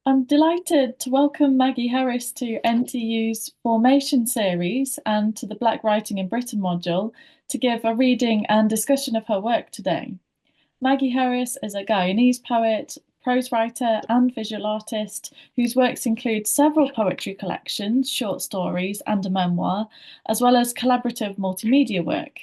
I'm delighted to welcome Maggie Harris to NTU's Formation series and to the Black Writing in Britain module to give a reading and discussion of her work today. Maggie Harris is a Guyanese poet, prose writer, and visual artist whose works include several poetry collections, short stories, and a memoir, as well as collaborative multimedia work.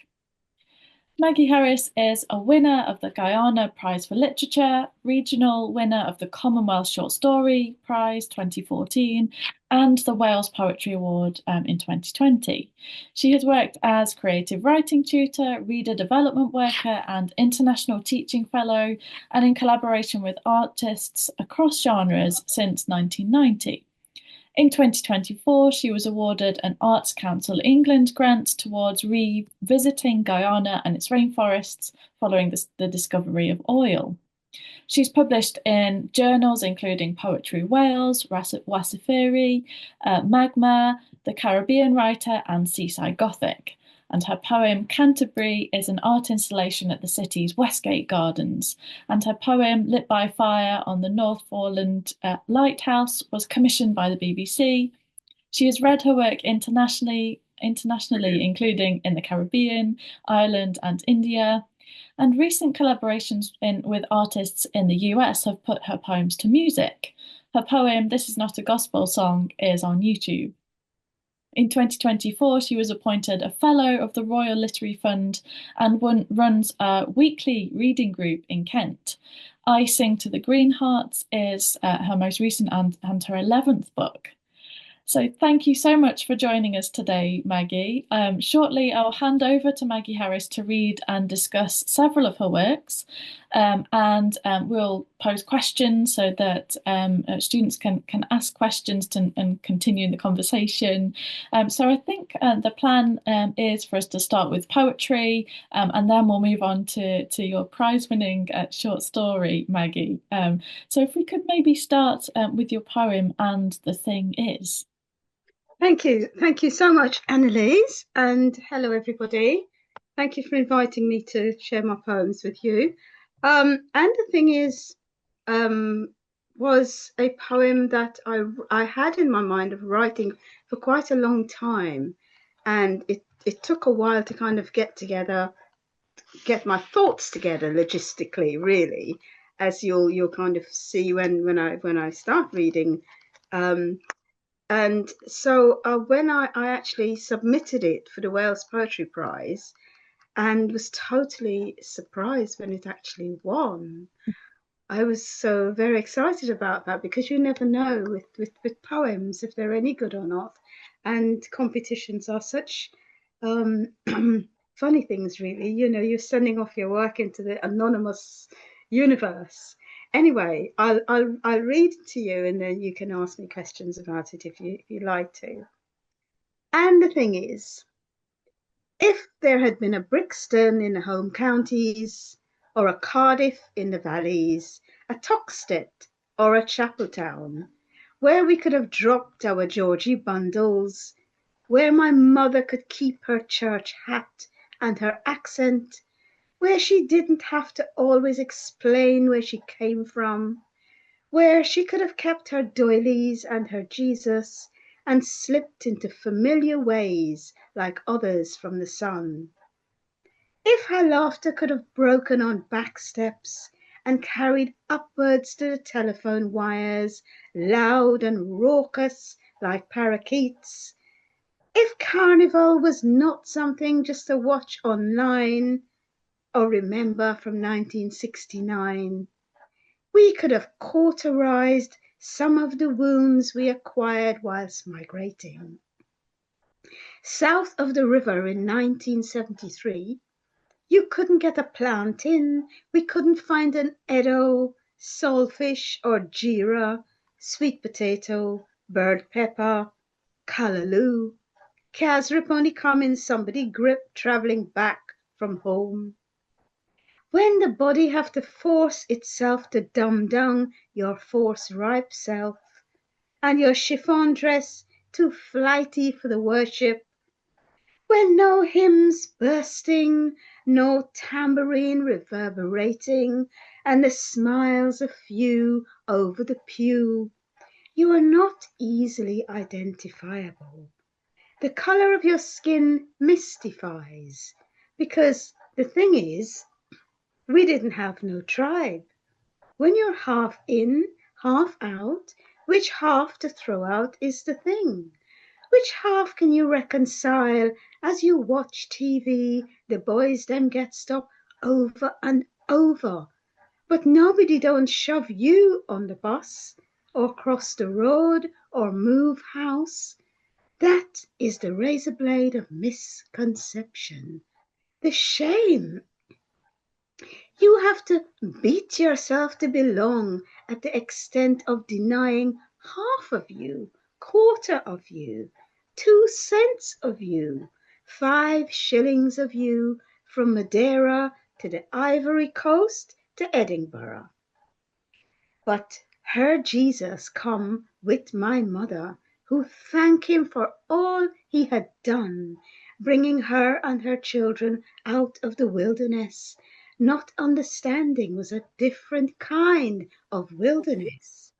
Maggie Harris is a winner of the Guyana Prize for Literature, regional winner of the Commonwealth Short Story Prize 2014, and the Wales Poetry Award in 2020. She has worked as creative writing tutor, reader development worker, and international teaching fellow, and in collaboration with artists across genres since 1990. In 2024, she was awarded an Arts Council England grant towards revisiting Guyana and its rainforests following the discovery of oil. She's published in journals including Poetry Wales, Wasifiri, Magma, The Caribbean Writer, and Seaside Gothic. And her poem Canterbury is an art installation at the city's Westgate Gardens. And her poem Lit by Fire on the North Foreland Lighthouse was commissioned by the BBC. She has read her work internationally, including in the Caribbean, Ireland, and India. And recent collaborations with artists in the US have put her poems to music. Her poem, This Is Not a Gospel Song, is on YouTube. In 2024, she was appointed a Fellow of the Royal Literary Fund and runs a weekly reading group in Kent. I Sing to the Greenhearts is her most recent and her 11th book. So thank you so much for joining us today, Maggie. Shortly, I'll hand over to Maggie Harris to read and discuss several of her works, and we'll pose questions so that students can ask questions and continue the conversation. So I think the plan is for us to start with poetry, and then we'll move on to your prize-winning short story, Maggie. So if we could maybe start with your poem, And the Thing Is. Thank you. Thank you so much, Annalise. And hello, everybody. Thank you for inviting me to share my poems with you. And the Thing Is was a poem that I had in my mind of writing for quite a long time. And it took a while to kind of get my thoughts together logistically, really, as you'll kind of see when I start reading. And so when I actually submitted it for the Wales Poetry Prize and was totally surprised when it actually won, I was so very excited about that because you never know with poems if they're any good or not. And competitions are such funny things, really. You know, you're sending off your work into the anonymous universe. Anyway, I'll read it to you, and then you can ask me questions about it if you like to. And the thing is, if there had been a Brixton in the home counties, or a Cardiff in the valleys, a Toxteth or a Chapeltown, where we could have dropped our Georgie bundles, where my mother could keep her church hat and her accent, where she didn't have to always explain where she came from, where she could have kept her doilies and her Jesus and slipped into familiar ways like others from the sun. If her laughter could have broken on back steps and carried upwards to the telephone wires, loud and raucous like parakeets, if carnival was not something just to watch online, or remember from 1969, we could have cauterized some of the wounds we acquired whilst migrating. South of the river in 1973, you couldn't get a plant in, we couldn't find an eddo, saltfish or jeera, sweet potato, bird pepper, callaloo. Casrip only come in somebody grip travelling back from home. When the body have to force itself to dumb down your force-ripe self, and your chiffon dress too flighty for the worship, when no hymns bursting, no tambourine reverberating, and the smiles a few over the pew, You are not easily identifiable. The color of your skin mystifies, because the thing is, we didn't have no tribe. When you're half in, half out, which half to throw out is the thing. Which half can you reconcile as you watch TV? The boys them get stopped over and over, but nobody don't shove you on the bus or cross the road or move house. That is the razor blade of misconception. The shame. You have to beat yourself to belong at the extent of denying half of you, quarter of you, 2 cents of you, 5 shillings of you, from Madeira to the Ivory Coast to Edinburgh. But her Jesus come with my mother, who thank him for all he had done, bringing her and her children out of the wilderness, not understanding was a different kind of wilderness.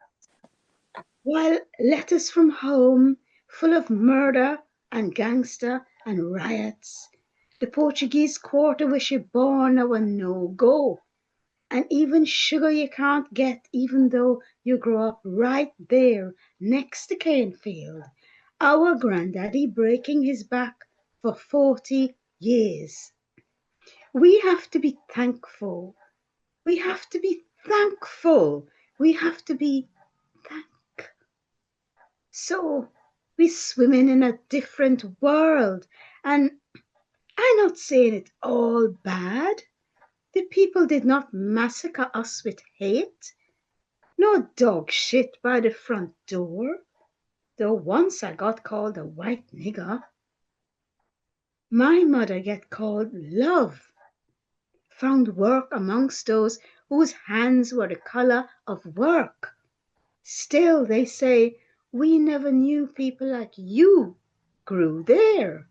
While letters from home, full of murder and gangster and riots, the Portuguese quarter where she born now a no-go. And even sugar you can't get, even though you grow up right there next to Canefield. Our granddaddy breaking his back for 40 years. We have to be thankful. We have to be thankful. We have to be thank. So we're swimming in a different world. And I'm not saying it all bad. The people did not massacre us with hate. No dog shit by the front door, though once I got called a white nigger. My mother get called love. Found work amongst those whose hands were the color of work. Still, they say, we never knew people like you grew there.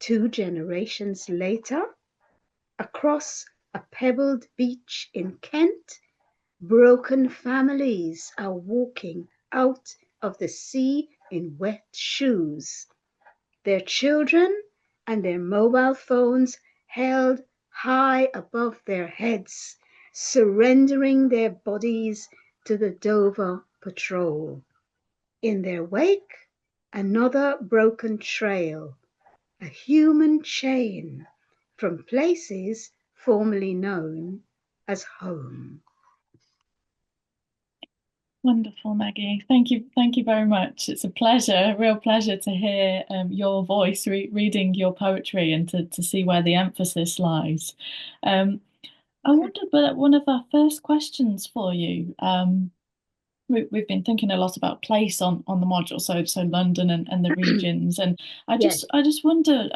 2 generations later, across a pebbled beach in Kent, broken families are walking out of the sea in wet shoes, their children and their mobile phones held high above their heads, surrendering their bodies to the Dover Patrol. In their wake, another broken trail, a human chain from places formerly known as home. Wonderful, Maggie. Thank you very much. It's a real pleasure to hear your voice reading your poetry and to see where the emphasis lies. I wondered, but one of our first questions for you, we've been thinking a lot about place on the module, so London and the regions, and Yes. I just wonder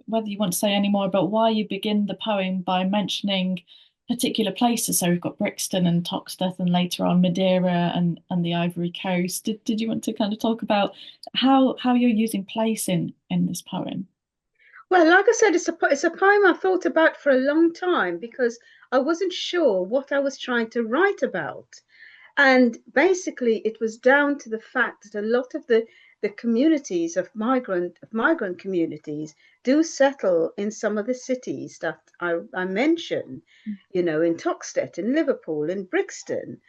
whether you want to say any more about why you begin the poem by mentioning particular places. So we've got Brixton and Toxteth, and later on Madeira and the Ivory Coast. Did you want to kind of talk about how you're using place in this poem? Well, like I said, it's a poem I thought about for a long time because I wasn't sure what I was trying to write about. And basically, it was down to the fact that a lot of the communities of migrant communities do settle in some of the cities that I mentioned, you know, in Toxteth, in Liverpool, in Brixton.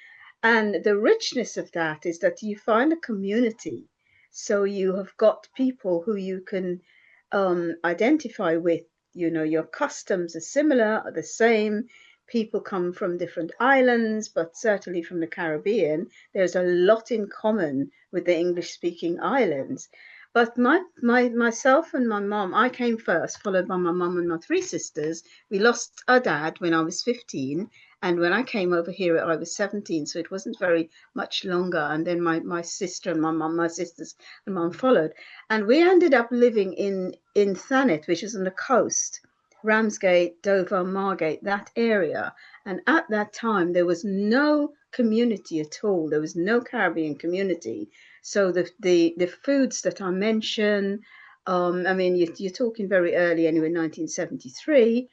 And the richness of that is that you find a community. So you have got people who you can identify with. You know, your customs are similar, are the same. People come from different islands, but certainly from the Caribbean, there's a lot in common with the English-speaking islands. But myself and my mom, I came first, followed by my mom and my 3 sisters. We lost our dad when I was 15, and when I came over here, I was 17, so it wasn't very much longer. And then my sister and my sisters and mom followed. And we ended up living in Thanet, which is on the coast, Ramsgate, Dover, Margate, that area. And at that time, there was no community at all. There was no Caribbean community. So the foods that I mentioned, I mean, you're talking very early anyway, 1973.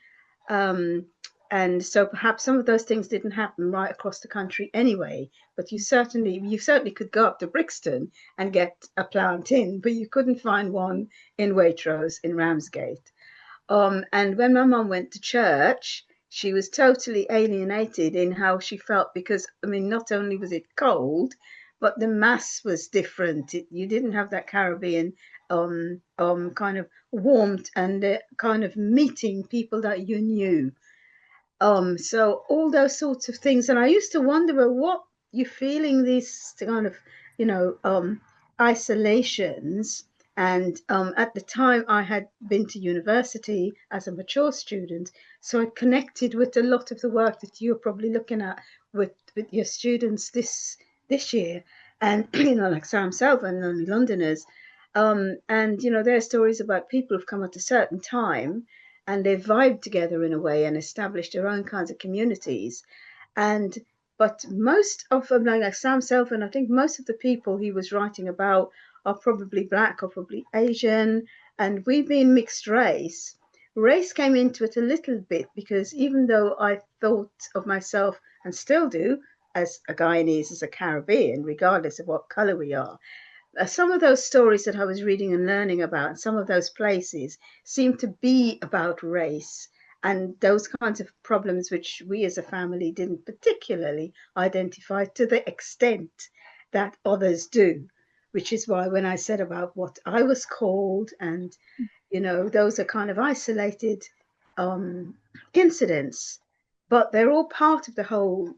And so perhaps some of those things didn't happen right across the country anyway, but you certainly could go up to Brixton and get a plant in, but you couldn't find one in Waitrose in Ramsgate. And when my mum went to church, she was totally alienated in how she felt because, I mean, not only was it cold, but the mass was different. You didn't have that Caribbean kind of warmth and kind of meeting people that you knew. So all those sorts of things. And I used to wonder, well, what you're feeling these kind of, you know, isolations. And at the time, I had been to university as a mature student, so I connected with a lot of the work that you're probably looking at with your students this year, and you know, like Sam Self and Lonely Londoners, and you know, there are stories about people who've come at a certain time and they vibed together in a way and established their own kinds of communities. And but most of them, like Sam Self, I think most of the people he was writing about are probably black or probably Asian, and we being mixed race. Race came into it a little bit because even though I thought of myself and still do as a Guyanese, as a Caribbean, regardless of what color we are, some of those stories that I was reading and learning about, some of those places seem to be about race and those kinds of problems which we as a family didn't particularly identify to the extent that others do, which is why when I said about what I was called, and you know, those are kind of isolated um, incidents, but they're all part of the whole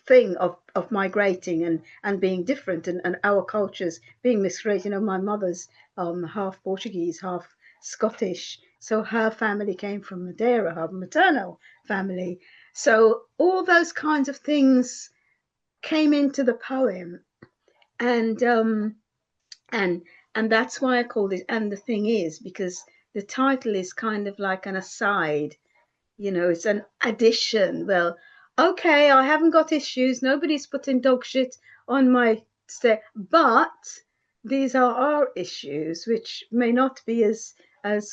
thing of migrating and being different, and our cultures being misread. You know, my mother's half Portuguese, half Scottish, so her family came from Madeira, her maternal family. So all those kinds of things came into the poem, and and and that's why I called it And the Thing Is, because the title is kind of like an aside, you know, it's an addition. Well, okay, I haven't got issues. Nobody's putting dog shit on my stair, but these are our issues, which may not be as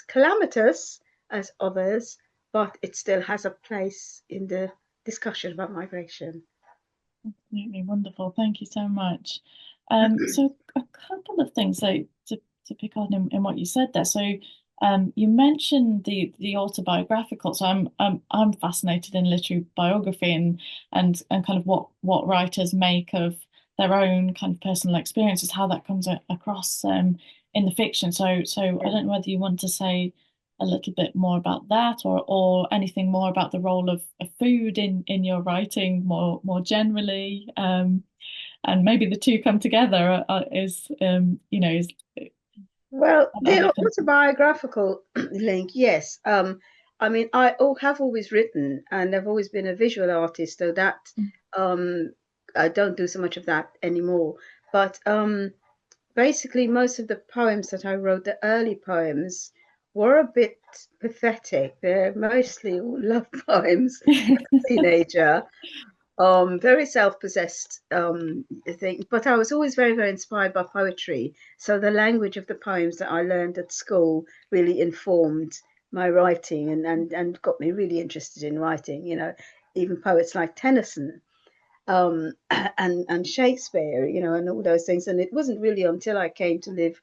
calamitous as others, but it still has a place in the discussion about migration. Absolutely wonderful. Thank you so much. So a couple of things to pick on in what you said there. So you mentioned the autobiographical. So I'm fascinated in literary biography and kind of what writers make of their own kind of personal experiences, how that comes across in the fiction. So I Yeah. don't know whether you want to say a little bit more about that or anything more about the role of food in your writing more generally. And maybe the two come together is you know is Well, are the they kind autobiographical link, yes. I mean, have always written, and I've always been a visual artist, so that of um, I don't do so much of that anymore. But basically, most of the poems that I wrote, the early poems, were a bit pathetic. They're mostly all love poems for a teenager, very self-possessed thing. But I was always very, very inspired by poetry. So the language of the poems that I learned at school really informed my writing and got me really interested in writing. You know, even poets like Tennyson and Shakespeare, you know, and all those things. And it wasn't really until I came to live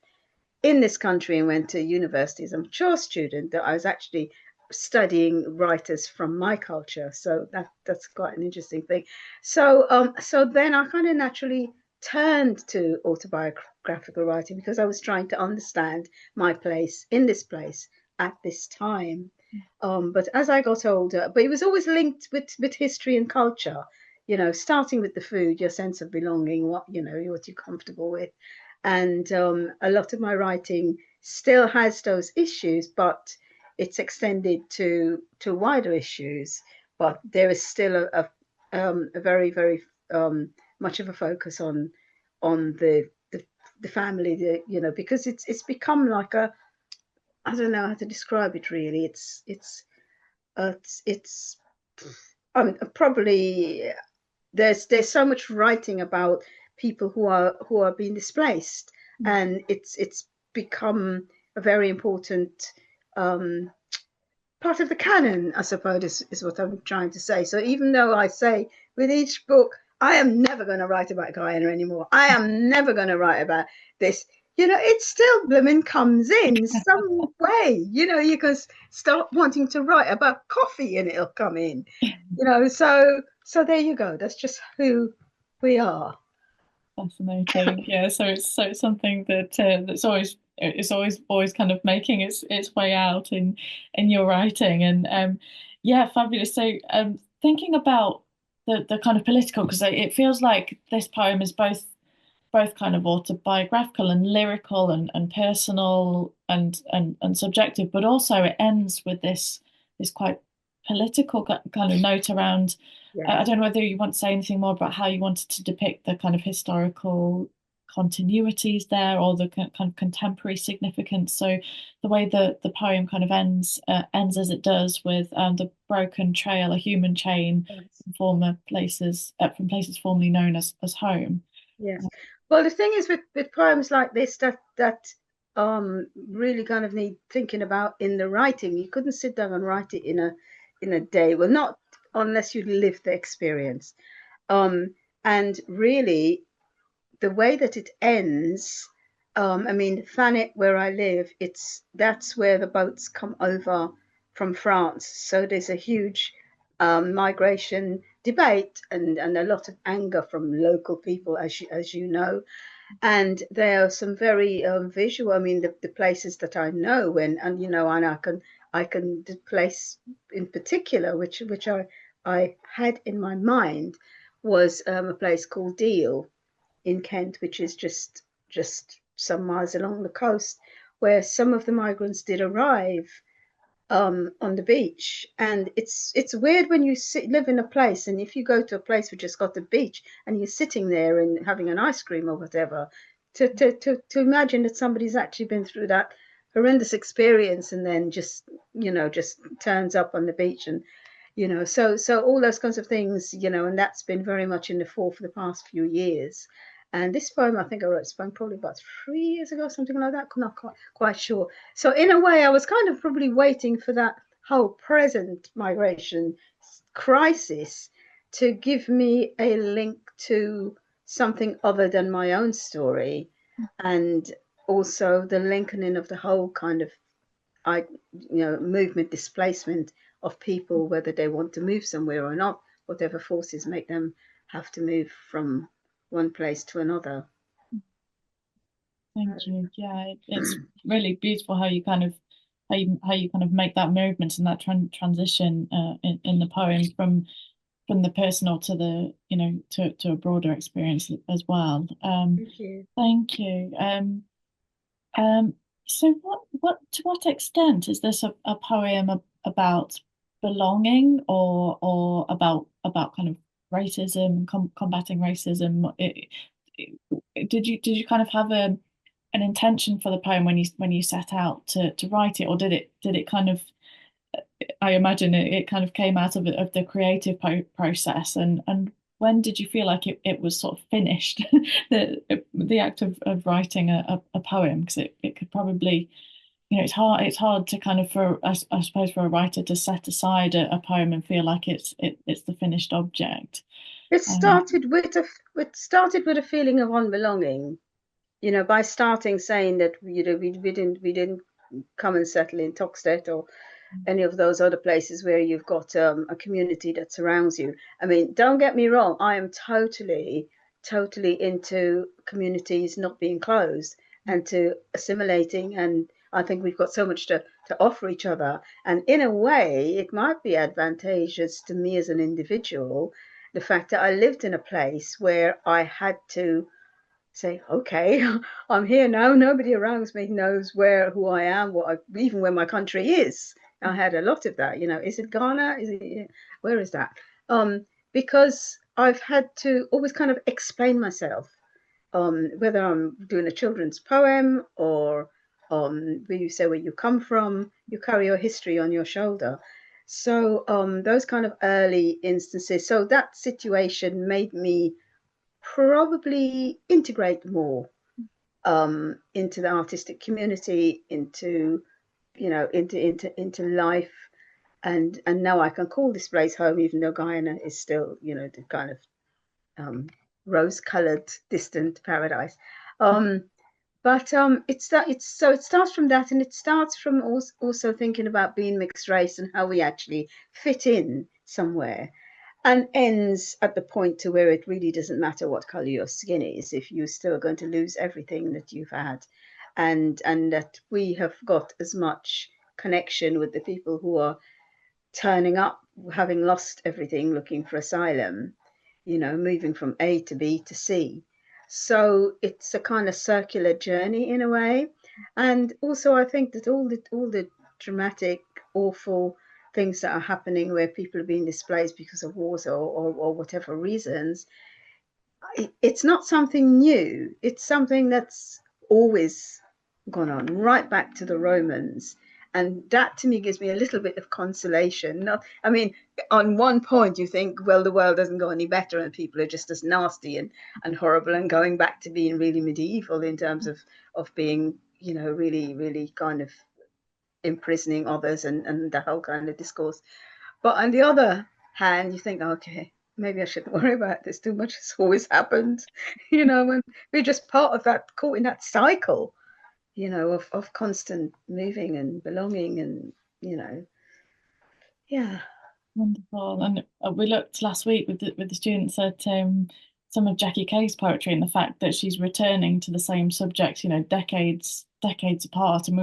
in this country and went to university as a mature student that I was actually studying writers from my culture. So that's quite an interesting thing. So then I kind of naturally turned to autobiographical writing because I was trying to understand my place in this place at this time. But as I got older, but it was always linked with history and culture. You know, starting with the food, your sense of belonging, what you know, what you're comfortable with, and a lot of my writing still has those issues, but it's extended to wider issues. But there is still a very much of a focus on the family, you know, because it's become like a, I don't know how to describe it really. It's probably there's so much writing about people who are being displaced, and it's become a very important um, part of the canon, I suppose, is what I'm trying to say. So even though I say with each book, I am never going to write about Guyana anymore, I am never going to write about this, it still blooming comes in some way. You can start wanting to write about coffee and it'll come in. So there you go. That's just who we are. Fascinating. Yeah, so it's something that's always kind of making its way out in your writing, and yeah, fabulous. So thinking about the kind of political, because it feels like this poem is both kind of autobiographical and lyrical and personal and subjective, but also it ends with this quite political kind of note around. I Yes. don't know whether you want to say anything more about how you wanted to depict the kind of historical continuities there, or the kind of contemporary significance. So the way the poem kind of ends as it does, with the broken trail, a human chain Yes. from places formerly known as home. Yes. Well, the thing is with poems like this that really kind of need thinking about in the writing. You couldn't sit down and write it in a day. Well, not unless you live the experience. And really, the way that it ends, I mean, Thanet, where I live, that's where the boats come over from France. So there's a huge migration debate and a lot of anger from local people, as you know. And there are some very visual. I mean, the places that I know, and I can the place in particular, which I had in my mind, was a place called Deal in Kent, which is just some miles along the coast, where some of the migrants did arrive on the beach. And it's weird when you live in a place, and if you go to a place which has got the beach and you're sitting there and having an ice cream or whatever, to imagine that somebody's actually been through that horrendous experience and then just turns up on the beach. And so all those kinds of things, and that's been very much in the fore for the past few years. And this poem, I think I wrote this poem probably about 3 years ago, something like that. I'm not quite sure. So in a way, I was kind of probably waiting for that whole present migration crisis to give me a link to something other than my own story, and also the linking of the whole kind of I movement displacement of people, whether they want to move somewhere or not, whatever forces make them have to move from one place to another. Thank you. Yeah, it's really beautiful how you kind of how you kind of make that movement and that transition in the poem from the personal to the to a broader experience as well. Thank you. Thank you. Um, so what to what extent is this a poem about belonging, or about kind of racism, combating racism? Did you kind of have an intention for the poem when you set out to write it, or did it kind of, I imagine it kind of came out of the creative process, and when did you feel like it was sort of finished, the act of writing a poem? Because it could probably, it's hard to kind of, for I suppose, for a writer to set aside a poem and feel like it's the finished object. It Um, started with a feeling of unbelonging, by starting saying that we didn't come and settle in Toxteth or any of those other places where you've got a community that surrounds you. I mean, don't get me wrong, I am totally into communities not being closed and to assimilating. And I think we've got so much to offer each other. And in a way, it might be advantageous to me as an individual, the fact that I lived in a place where I had to say, okay, I'm here now. Nobody around me knows who I am, even where my country is. I had a lot of that. Is it Ghana? Where is that? Because I've had to always kind of explain myself, whether I'm doing a children's poem or where you say where you come from, you carry your history on your shoulder. So those kind of early instances. So that situation made me probably integrate more into the artistic community, into life, and now I can call this place home, even though Guyana is still, the kind of rose-colored distant paradise. Um, but it starts from that, and it starts from also thinking about being mixed race and how we actually fit in somewhere, and ends at the point to where it really doesn't matter what color your skin is if you're still going to lose everything that you've had, and that we have got as much connection with the people who are turning up, having lost everything, looking for asylum, moving from A to B to C. So it's a kind of circular journey in a way. And also, I think that all the dramatic, awful things that are happening where people are being displaced because of wars or whatever reasons, it's not something new. It's something that's always gone on, right back to the Romans. And that to me gives me a little bit of consolation. Not, I mean, on one point you think, well, the world doesn't go any better and people are just as nasty and horrible and going back to being really medieval in terms of being, really, really kind of imprisoning others and that whole kind of discourse. But on the other hand, you think, okay, maybe I shouldn't worry about this too much. It's always happened, and we're just part of that, caught in that cycle, of constant moving and belonging and, yeah. Wonderful. And we looked last week with the students at some of Jackie Kay's poetry and the fact that she's returning to the same subject, decades apart. And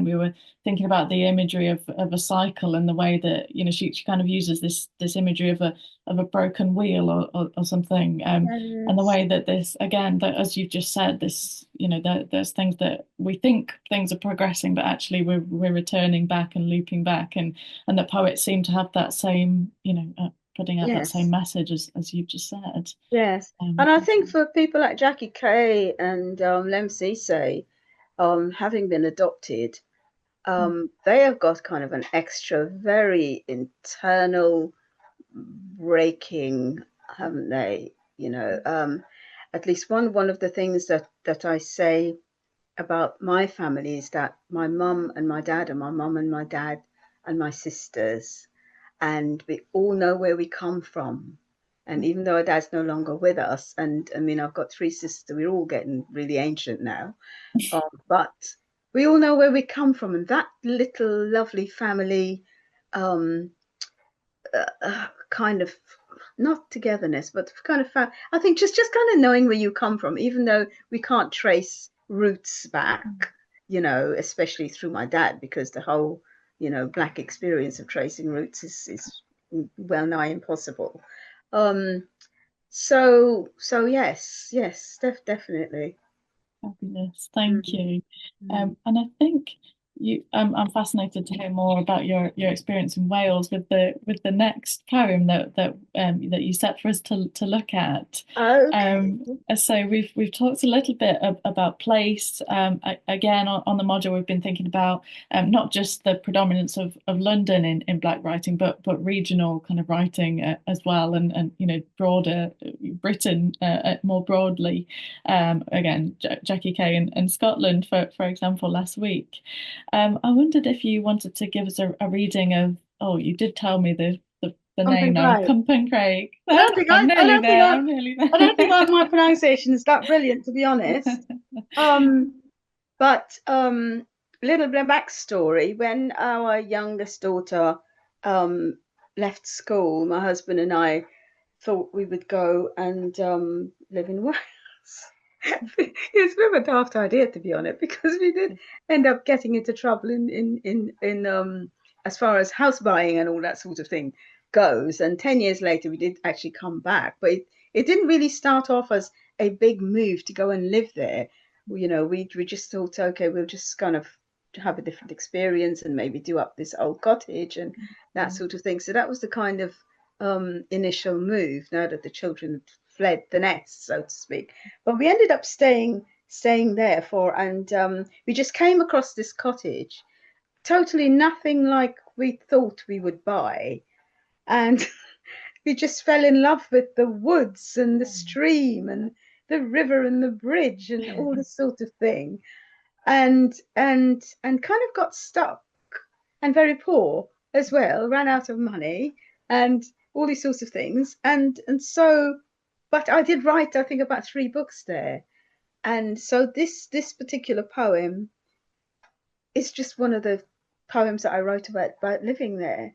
we were thinking about the imagery of a cycle and the way that, she kind of uses this imagery of a broken wheel or something. And the Yes. way that this, again, that as you've just said, this, there's things that we think things are progressing, but actually we're returning back and looping back, and the poets seem to have that same, putting out that same Yes. message as you've just said. Yes. And I think for people like Jackie Kay and Lem Cisse, having been adopted, they have got kind of an extra, very internal breaking, haven't they? At least one of the things that I say about my family is that my mum and my dad and my mum and my dad and my sisters, and we all know where we come from. And even though our dad's no longer with us, and I mean, I've got three sisters, we're all getting really ancient now, but we all know where we come from, and that little lovely family um, kind of, not togetherness, but kind of I think just kind of knowing where you come from, even though we can't trace roots back, especially through my dad, because the whole, black experience of tracing roots is well nigh impossible. Um, so yes, definitely. Fabulous, thank Mm, you. mm. And I think I'm fascinated to hear more about your experience in Wales with the next poem that you set for us to look at. Okay. Um, so we've talked a little bit about place. Again, on the module, we've been thinking about not just the predominance of London in Black writing, but regional kind of writing as well, and broader Britain more broadly. Again, Jackie Kay and Scotland, for example, last week. I wondered if you wanted to give us a reading of, oh, you did tell me the name Something now, great. Cumpen Craig. I don't think I'm I nearly don't think there, I'm nearly I don't think there. my pronunciation is that brilliant, to be honest. Um, but little bit of backstory. When our youngest daughter um left school, my husband and I thought we would go and live in Wales. It's a bit of a daft idea, to be honest, because we did end up getting into trouble in as far as house buying and all that sort of thing goes. And 10 years later, we did actually come back, but it didn't really start off as a big move to go and live there. We just thought, okay, we'll just kind of have a different experience and maybe do up this old cottage and that sort of thing. So that was the kind of initial move, now that the children had fled the nest, so to speak. But we ended up staying there and we just came across this cottage, totally nothing like we thought we would buy, and we just fell in love with the woods and the stream and the river and the bridge and all this sort of thing, and kind of got stuck and very poor as well, ran out of money and all these sorts of things. And so, but I did write, I think, about 3 books there. And so this particular poem is just one of the poems that I wrote about living there.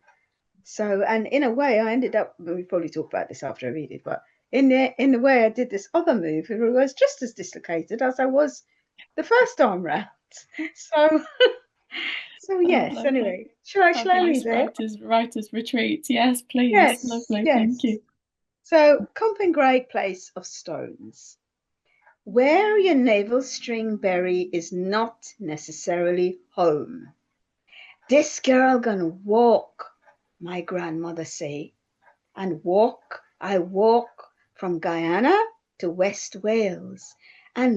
So, and in a way, I ended up. We probably talk about this after I read it, but in the way, I did this other move. It was just as dislocated as I was the first time round. So, so Oh, yes. lovely. Anyway, shall I read Fabulous it? writers retreat. Yes, please. Yes, Lovely. Thank yes. you. So, Copenhagen Place of Stones. Where your navel string berry is not necessarily home. This girl gonna walk, my grandmother say, and walk I walk from Guyana to West Wales, and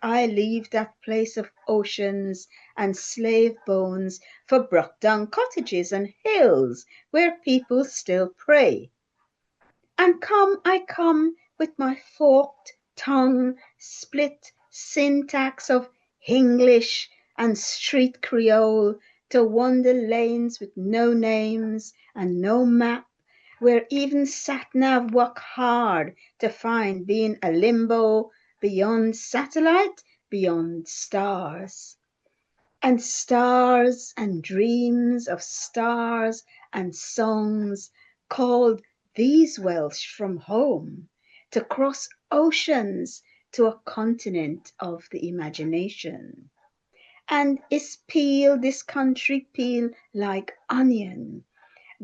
I leave that place of oceans and slave bones for broke down cottages and hills where people still pray. And I come with my forked tongue, split syntax of English and street Creole to wander lanes with no names and no map, where even sat-nav work hard to find being a limbo beyond satellite, beyond stars. And stars and dreams of stars and songs called these Welsh from home to cross oceans to a continent of the imagination. And is peel this country peel like onion?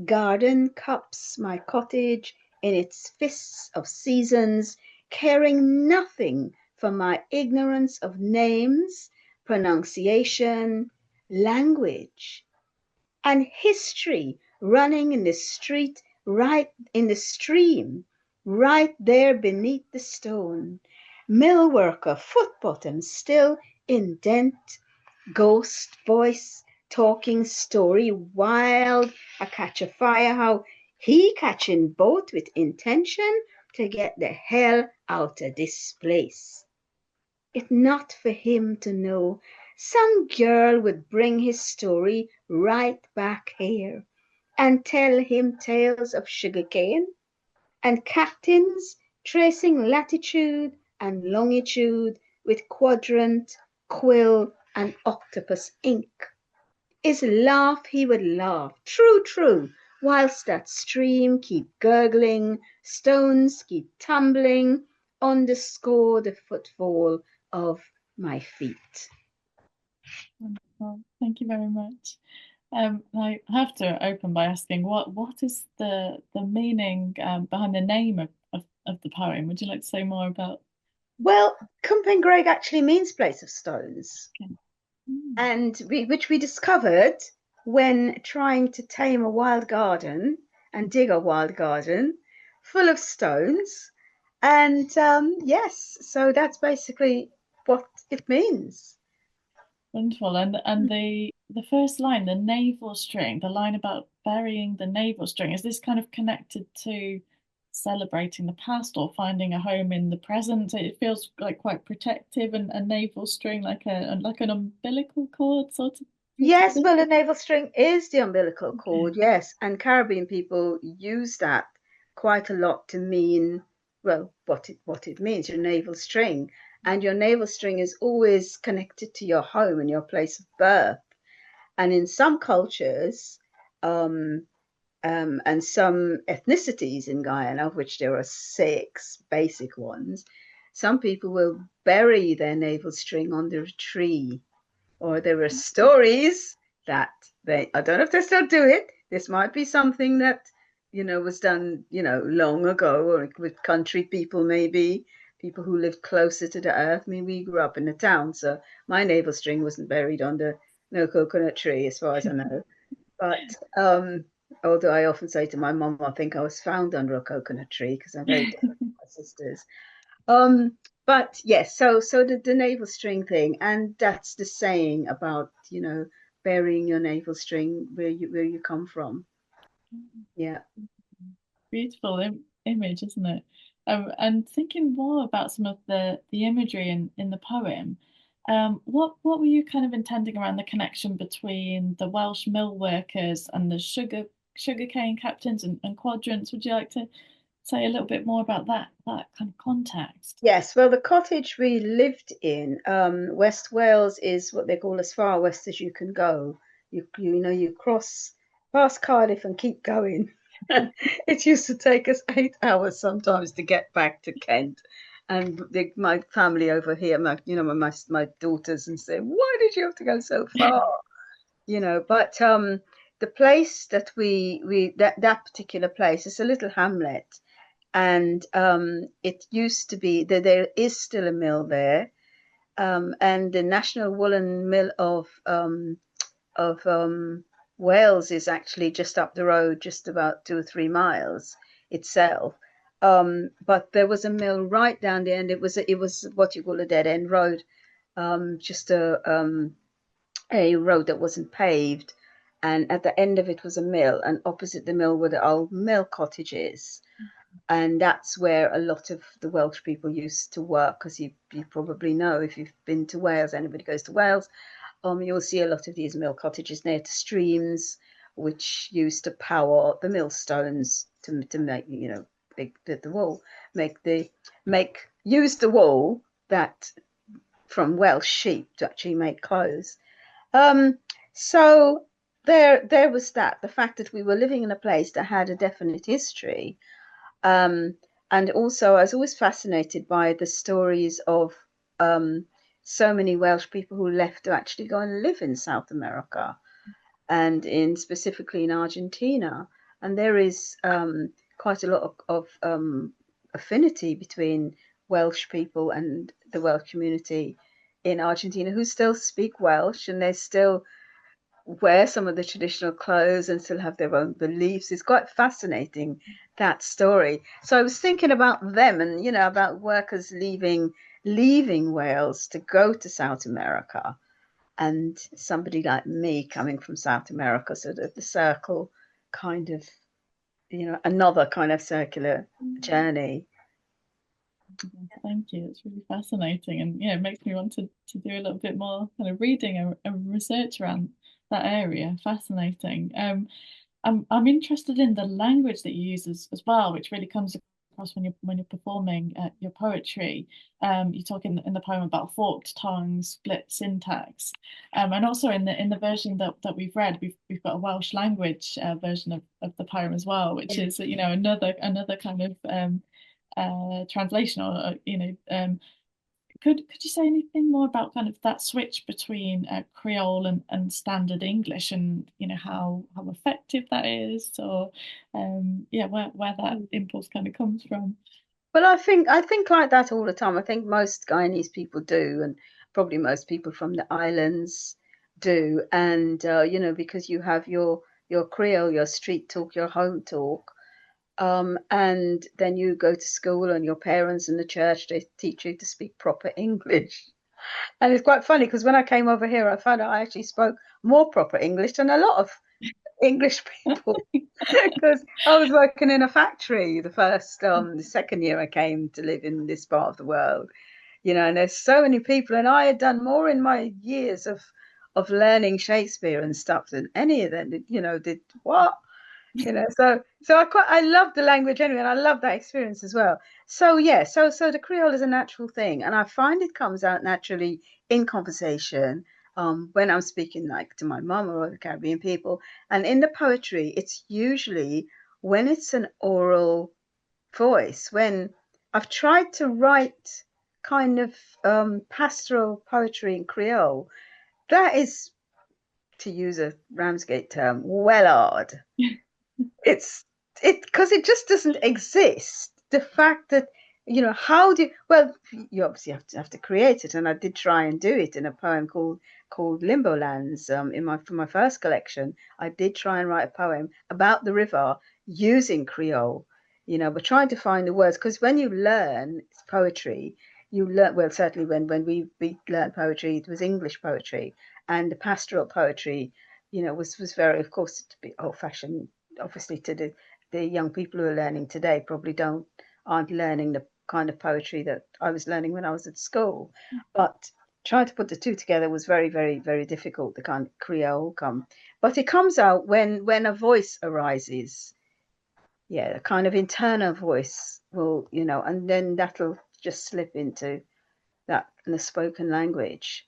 Garden cups my cottage in its fists of seasons, caring nothing for my ignorance of names, pronunciation, language, and history running in the street, right in the stream, right there beneath the stone. Mill worker, foot bottom still indent, ghost voice, talking story, wild, a catch a fire, how he catching boat with intention to get the hell out of this place. It not for him to know some girl would bring his story right back here and tell him tales of sugarcane and captains tracing latitude and longitude with quadrant, quill, and octopus ink. Is laugh he would laugh, true, true, whilst that stream keep gurgling, stones keep tumbling, underscore the footfall of my feet. Wonderful. Thank you very much. I have to open by asking what is the meaning behind the name of the poem? Would you like to say more about? Well, Cumpen Greg actually means place of stones, Okay. Mm, and which we discovered when trying to tame a wild garden and dig a wild garden full of stones. And yes, so that's basically what it means. wonderful. And the first line, the navel string, the line about burying the navel string, is this kind of connected to celebrating the past or finding a home in the present? It feels like quite protective and a navel string like an umbilical cord sort of Yes, thing. well, the navel string is the umbilical cord, Okay. yes, and Caribbean people use that quite a lot to mean, well, what it means, your navel string. And your navel string is always connected to your home and your place of birth. And in some cultures, um, and some ethnicities in Guyana, of which there are 6 basic ones, some people will bury their navel string under a tree. Or there are stories that I don't know if they still do it. This might be something that, was done, long ago, or with country people, maybe people who lived closer to the earth. I mean, we grew up in a town, so my navel string wasn't buried under no coconut tree, as far as I know. But although I often say to my mom, I think I was found under a coconut tree because I'm very different from my sisters. Um, but yes, so the navel string thing, and that's the saying about, burying your navel string where you come from. Yeah. Beautiful image, isn't it? And thinking more about some of the imagery in the poem, What were you kind of intending around the connection between the Welsh mill workers and the sugarcane captains and quadrants? Would you like to say a little bit more about that kind of context? Yes, well, the cottage we lived in, West Wales is what they call as far west as you can go. You cross past Cardiff and keep going. It used to take us 8 hours sometimes to get back to Kent. And my family over here, my daughters, and say, why did you have to go so far? But the place that that particular place is a little hamlet, and it used to be that there is still a mill there, and the National Woolen Mill of Wales is actually just up the road, just about 2 or 3 miles itself. But there was a mill right down the end. It was what you call a dead end road, just a road that wasn't paved, and at the end of it was a mill, and opposite the mill were the old mill cottages, and that's where a lot of the Welsh people used to work, because you probably know, if you've been to Wales, anybody goes to Wales, you'll see a lot of these mill cottages near to streams, which used to power the millstones to make the wool, use the wool that from Welsh sheep to actually make clothes. So there was that, the fact that we were living in a place that had a definite history. Um, and also, I was always fascinated by the stories of so many Welsh people who left to actually go and live in South America, and specifically in Argentina. And there is quite a lot of affinity between Welsh people and the Welsh community in Argentina, who still speak Welsh, and they still wear some of the traditional clothes and still have their own beliefs. It's quite fascinating, that story. So I was thinking about them, and about workers leaving Wales to go to South America, and somebody like me coming from South America, sort of the circle, kind of, another kind of circular journey. Thank you. It's really fascinating, and it makes me want to do a little bit more kind of reading and research around that area. Fascinating. I'm interested in the language that you use as well, which really comes across when you're performing your poetry. You talk in the poem about forked tongue, split syntax, and also in the version that we've read, we've got a Welsh language version of the poem as well, which Yeah. is another kind of translation, or could you say anything more about kind of that switch between Creole and Standard English, and how effective that is, or yeah, where that impulse kind of comes from? Well, I think like that all the time. I think most Guyanese people do, and probably most people from the islands do. And because you have your Creole, your street talk, your home talk, and then you go to school, and your parents and the church, they teach you to speak proper English. And it's quite funny, because when I came over here, I found out I actually spoke more proper English than a lot of English people, because I was working in a factory the second year I came to live in this part of the world, and there's so many people, and I had done more in my years of learning Shakespeare and stuff than any of them did what, so I love the language anyway, and I love that experience as well. So yeah, so the Creole is a natural thing, and I find it comes out naturally in conversation, when I'm speaking like to my mum or other Caribbean people, and in the poetry, it's usually when it's an oral voice. When I've tried to write kind of pastoral poetry in Creole, that is, to use a Ramsgate term, well hard. It's because it just doesn't exist. The fact that, how do well, you obviously have to create it, and I did try and do it in a poem called Limbo Lands, for my first collection. I did try and write a poem about the river using Creole, but trying to find the words, because when you learn poetry, you learn, well, certainly when we learned poetry, it was English poetry, and the pastoral poetry, was very, of course, to be old fashioned, obviously, to the young people who are learning today probably aren't learning the kind of poetry that I was learning when I was at school. But trying to put the two together was very, very, very difficult. The kind of Creole come, but it comes out when a voice arises. Yeah, a kind of internal voice will, and then that'll just slip into that in the spoken language.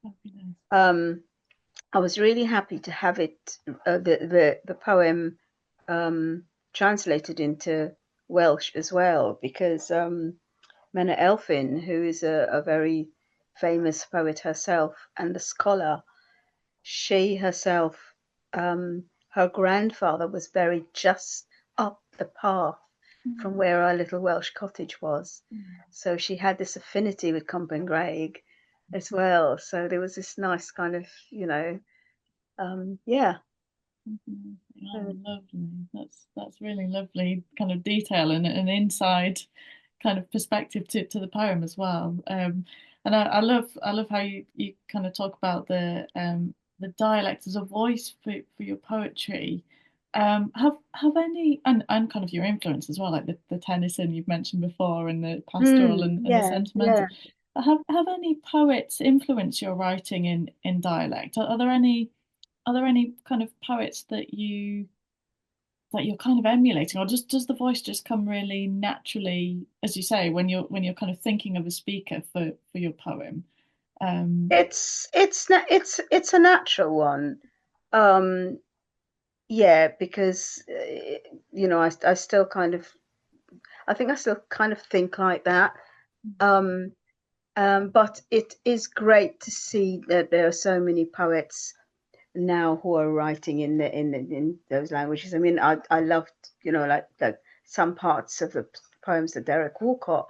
Fabulous. I was really happy to have it, the poem translated into Welsh as well, because Menna Elfyn, who is a very famous poet herself and a scholar, she herself, her grandfather was buried just up the path from Mm. where our little Welsh cottage was. Mm. So she had this affinity with Cumbernauld as well. So there was this nice kind of, yeah. Mhm. Oh, Uh, lovely. That's really lovely kind of detail and an inside kind of perspective to the poem as well. And I love how you kind of talk about the dialect as a voice for your poetry. Have any and kind of your influence as well, like the Tennyson you've mentioned before and the pastoral and the yeah, yeah. sentimental. Have any poets influenced your writing in dialect? Are there any kind of poets that you're kind of emulating, or just does the voice just come really naturally, as you say, when you're kind of thinking of a speaker for your poem? Um, It's a natural one. Um, yeah, because I still kind of I think I still kind of think like that. Um, but it is great to see that there are so many poets now who are writing in those languages. I mean, I loved, like some parts of the poems that Derek Walcott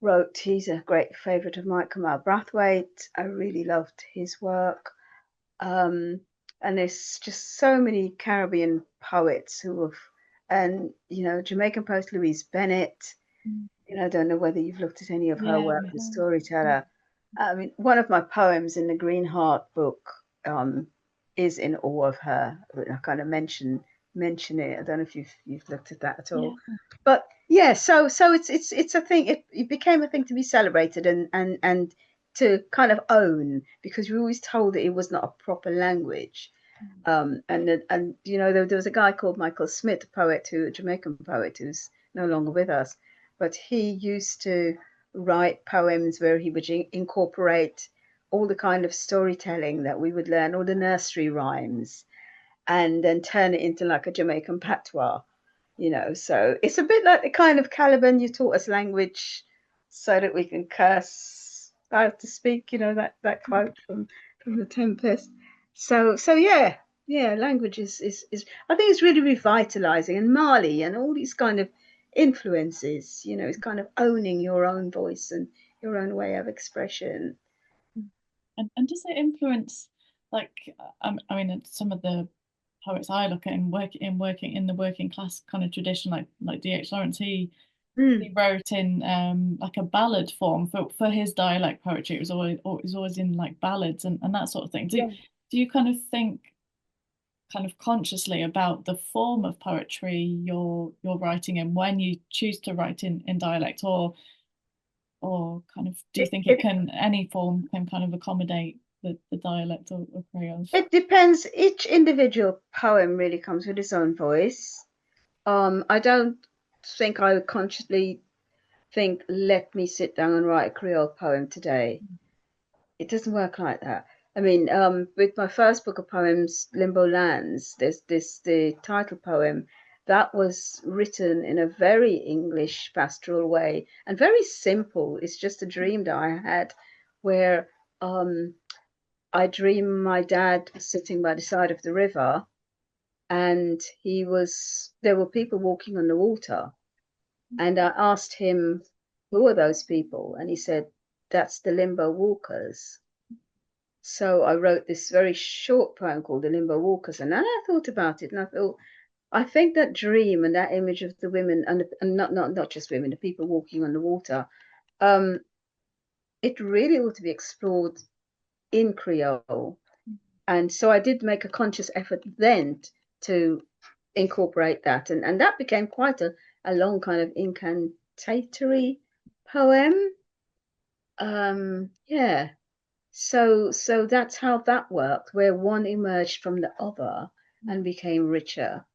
wrote. He's a great favorite of mine, Kamal Brathwaite. I really loved his work. Um, and there's just so many Caribbean poets who have, and Jamaican poet Louise Bennett. I don't know whether you've looked at any of her yeah, work, we the have. storyteller. I mean, one of my poems in the Green Heart book is in awe of her. I kind of mention it. I don't know if you've looked at that at all. Yeah. But yeah, so it's a thing. It became a thing to be celebrated and to kind of own, because we were always told that it was not a proper language. And there was a guy called Michael Smith, a Jamaican poet who's no longer with us, but he used to write poems where he would incorporate all the kind of storytelling that we would learn, all the nursery rhymes, and then turn it into like a Jamaican patois. So it's a bit like the kind of Caliban, you taught us language so that we can curse how to speak, that quote from the Tempest. So yeah, language is I think it's really revitalizing, and Mali and all these kind of influences, it's kind of owning your own voice and your own way of expression. And does it influence, like, I mean, some of the poets I look at working in the working class kind of tradition, like D.H. Lawrence, he Mm, wrote in like a ballad form for his dialect poetry. It was always in like ballads and that sort of thing. Do yeah. do you kind of think kind of consciously about the form of poetry you're writing in when you choose to write in dialect, or kind of do you It, think it any form can kind of accommodate the dialect or Creole? It depends. Each individual poem really comes with its own voice. I don't think I would consciously think, let me sit down and write a Creole poem today. It doesn't work like that. I mean, with my first book of poems, Limbo Lands, there's the title poem that was written in a very English pastoral way and very simple. It's just a dream that I had where um, I dream my dad was sitting by the side of the river, and there were people walking on the water. And I asked him, who are those people? And he said, that's the limbo walkers. So I wrote this very short poem called The Limbo Walkers. And then I thought about it, and I thought, I think that dream and that image of the women, and not just women, the people walking on the water, um, it really ought to be explored in Creole. And so I did make a conscious effort then to incorporate that. And that became quite a long kind of incantatory poem. Yeah. So that's how that worked, where one emerged from the other and became richer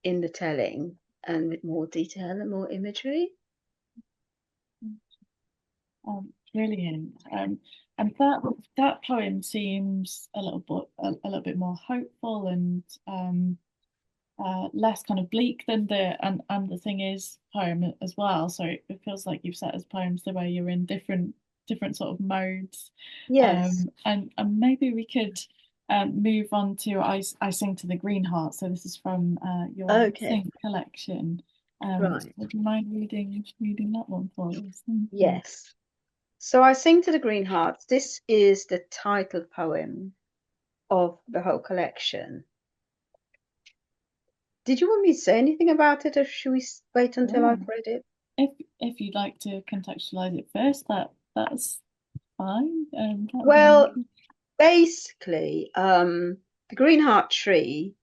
in the telling and with more detail and more imagery. Brilliant. And that poem seems a little bit more hopeful and less kind of bleak than the the thing is poem as well. So it feels like you've set as poems the way you're in different sort of modes. Yes. And maybe we could move on to I Sing to the Green Heart. So this is from your Okay. Sing collection. Right. Would you mind reading that one for us? Thank you. Yes. So I Sing to the Green Hearts. This is the title poem of the whole collection. Did you want me to say anything about it, or should we wait until Yeah. I've read it? If you'd like to contextualize it first, that's fine. That would be Well, amazing. basically, the green heart tree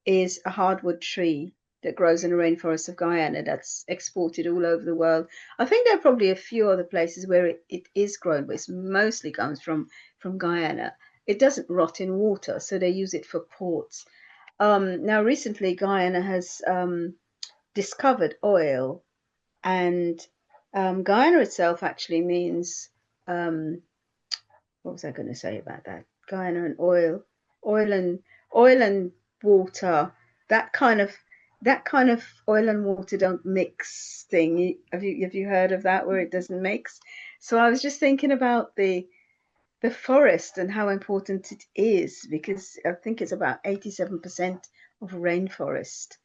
is a hardwood tree that grows in the rainforest of Guyana that's exported all over the world. I think there are probably a few other places where it is grown, but it mostly comes from Guyana. It doesn't rot in water, so they use it for ports. Now, recently, Guyana has discovered oil, and Guyana itself actually means um, what was I going to say about that? Guyana and oil and oil and water. That kind of that kind of oil and water don't mix thing. Have you heard of that where it doesn't mix? So I was just thinking about the forest and how important it is because I think it's about 87% of rainforest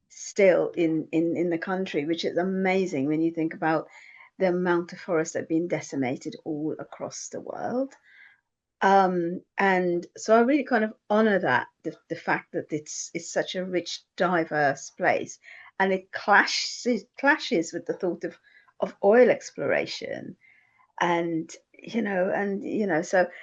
still in the country, which is amazing when you think about the amount of forest that have been decimated all across the world. And so I really kind of honor that the fact that it's such a rich, diverse place, and it clashes with the thought of oil exploration, and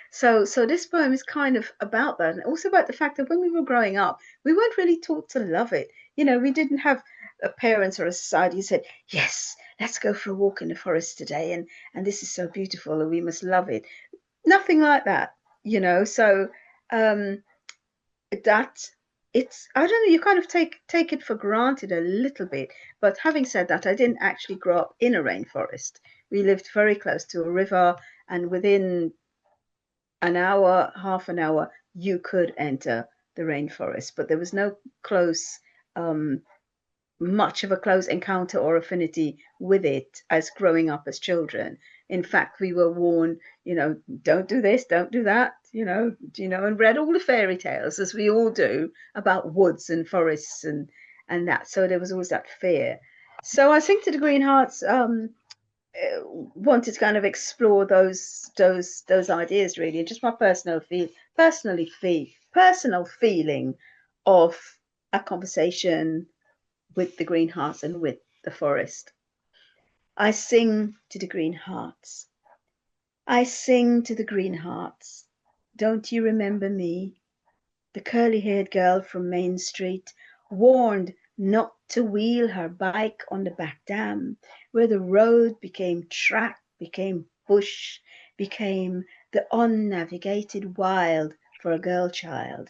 so this poem is kind of about that, and also about the fact that when we were growing up, we weren't really taught to love it. We didn't have a parents or a society who said, "Yes, let's go for a walk in the forest today, and this is so beautiful, and we must love it." Nothing like that. So um that it's I don't know, you kind of take it for granted a little bit. But having said that, I didn't actually grow up in a rainforest. We lived very close to a river, and within an hour, half an hour, you could enter the rainforest, but there was no close um much of a close encounter or affinity with it as growing up as children. In fact, we were warned, don't do this, don't do that, and read all the fairy tales, as we all do, about woods and forests and that. So there was always that fear. So I think to the Green Hearts wanted to kind of explore those ideas really, and just my personal feeling of a conversation with the green hearts and with the forest. I sing to the green hearts. I sing to the green hearts. Don't you remember me? The curly-haired girl from Main Street, warned not to wheel her bike on the back dam, where the road became track, became bush, became the unnavigated wild for a girl child.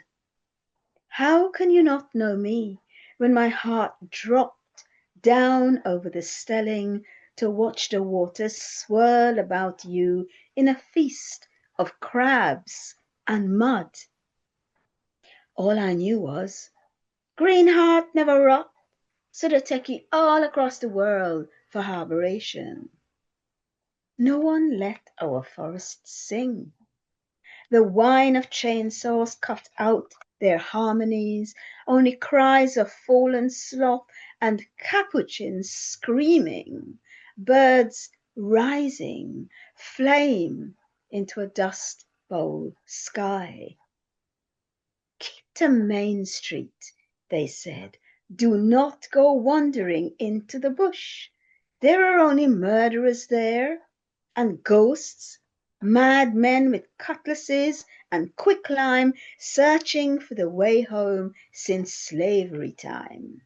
How can you not know me when my heart dropped down over the stelling to watch the waters swirl about you in a feast of crabs and mud? All I knew was green heart never rot, so they take you all across the world for harboration. No one let our forests sing. The whine of chainsaws cut out their harmonies, only cries of fallen slop and capuchins screaming, birds rising, flame into a dust bowl sky. Keep to Main Street, they said. Do not go wandering into the bush. There are only murderers there, and ghosts, mad men with cutlasses and quicklime, searching for the way home since slavery time.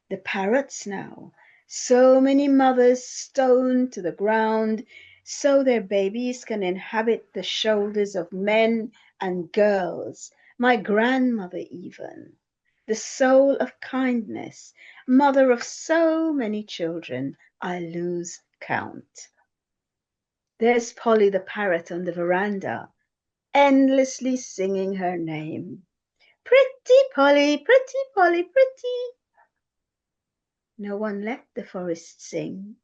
The parrots now, so many mothers stoned to the ground, so their babies can inhabit the shoulders of men and girls. My grandmother, even, the soul of kindness, mother of so many children, I lose count. There's Polly the parrot on the veranda, endlessly singing her name. Pretty Polly, pretty Polly, pretty. No one let the forest sing.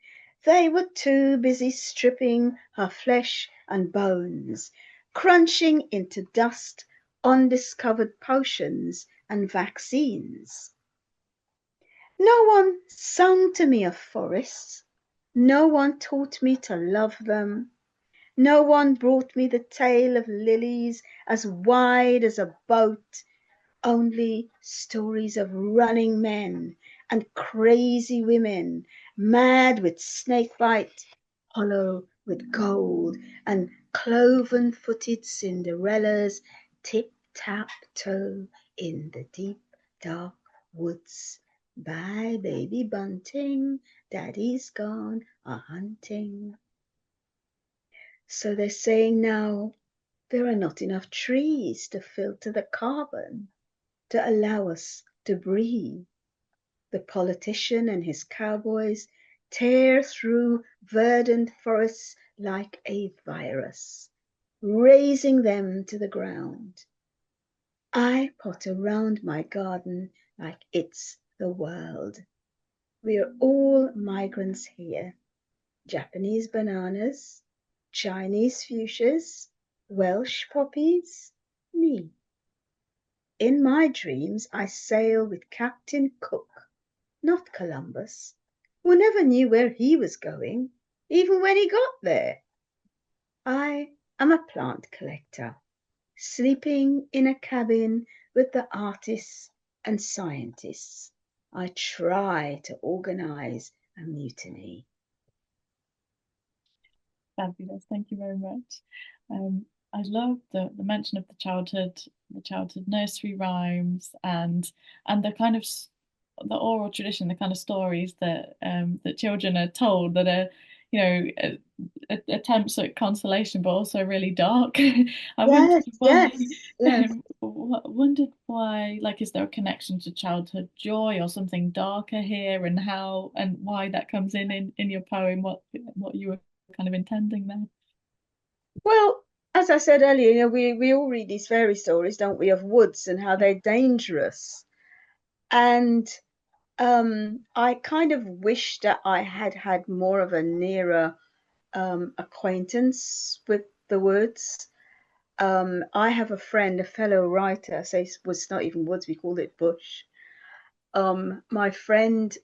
They were too busy stripping her flesh and bones, crunching into dust undiscovered potions and vaccines. No one sung to me of forests. No one taught me to love them. No one brought me the tale of lilies as wide as a boat, only stories of running men and crazy women, mad with snakebite, hollow with gold, and cloven-footed Cinderellas tip-tap-toe in the deep, dark woods. Bye, baby bunting, daddy's gone a-hunting. So they're saying now there are not enough trees to filter the carbon to allow us to breathe. The politician and his cowboys tear through verdant forests like a virus, razing them to the ground. I potter round my garden like it's the world. We are all migrants here. Japanese bananas, Chinese fuchsias, Welsh poppies, me. In my dreams I sail with Captain Cook, not Columbus, who never knew where he was going, even when he got there. I am a plant collector, sleeping in a cabin with the artists and scientists. I try to organize a mutiny. Fabulous. Thank you very much. I love the mention of the childhood nursery rhymes and the kind of the oral tradition, the kind of stories that children are told that are, you know, attempts at consolation, but also really dark. I wondered Yes, why, yes, yes. wondered why, like, is there a connection to childhood joy or something darker here, and how and why that comes in your poem? What you were kind of intending there? Well, as I said earlier, we all read these fairy stories, don't we, of woods and how they're dangerous. And I kind of wish that I had had more of a nearer acquaintance with the woods. I have a friend, a fellow writer, so it was not even woods, we called it bush. My friend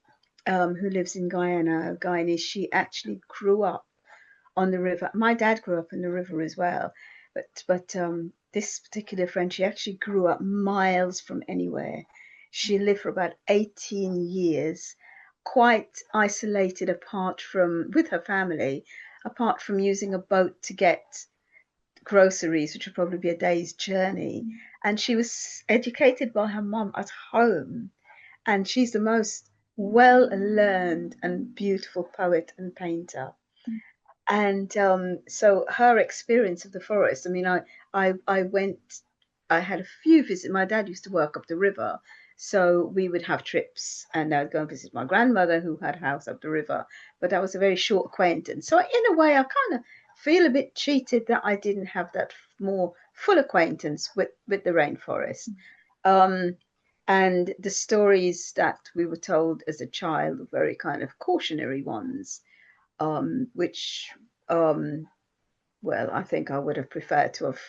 who lives in Guyana, Guyanese, she actually grew up on the river. My dad grew up in the river as well, but this particular friend, she actually grew up miles from anywhere. She lived for about 18 years, quite isolated apart from with her family, apart from using a boat to get groceries, which would probably be a day's journey. And she was educated by her mum at home, and she's the most well learned and beautiful poet and painter. And so her experience of the forest, I mean, I went, I had a few visits. My dad used to work up the river, so we would have trips, and I'd go and visit my grandmother who had a house up the river, but that was a very short acquaintance. So in a way, I kind of feel a bit cheated that I didn't have that more full acquaintance with the rainforest. Um, and the stories that we were told as a child were very kind of cautionary ones, which well, I think I would have preferred to have,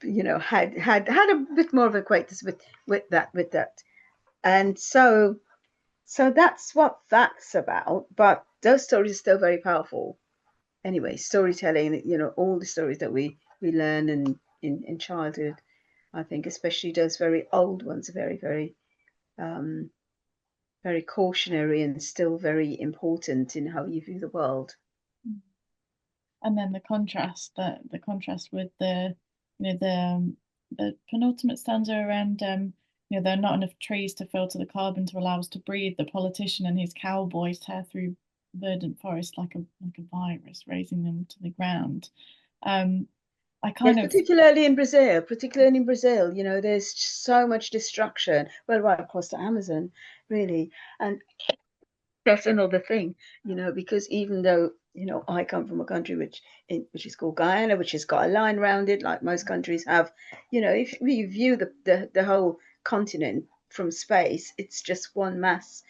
had a bit more of acquaintance with that. And so that's what that's about. But those stories are still very powerful. Anyway, storytelling, all the stories that we learn in childhood, I think, especially those very old ones, are very, very um, very cautionary and still very important in how you view the world. And then the contrast with the penultimate stanza around there are not enough trees to filter the carbon to allow us to breathe. The politician and his cowboys tear through verdant forest like a virus, raising them to the ground. I Yes, kind of particularly in Brazil, you know, there's so much destruction. Well, right across the Amazon, really. And that's another thing, you know, because even though, you know, I come from a country which is called Guyana, which has got a line around it, like most countries have, you know, if we view the whole continent from space, it's just one mass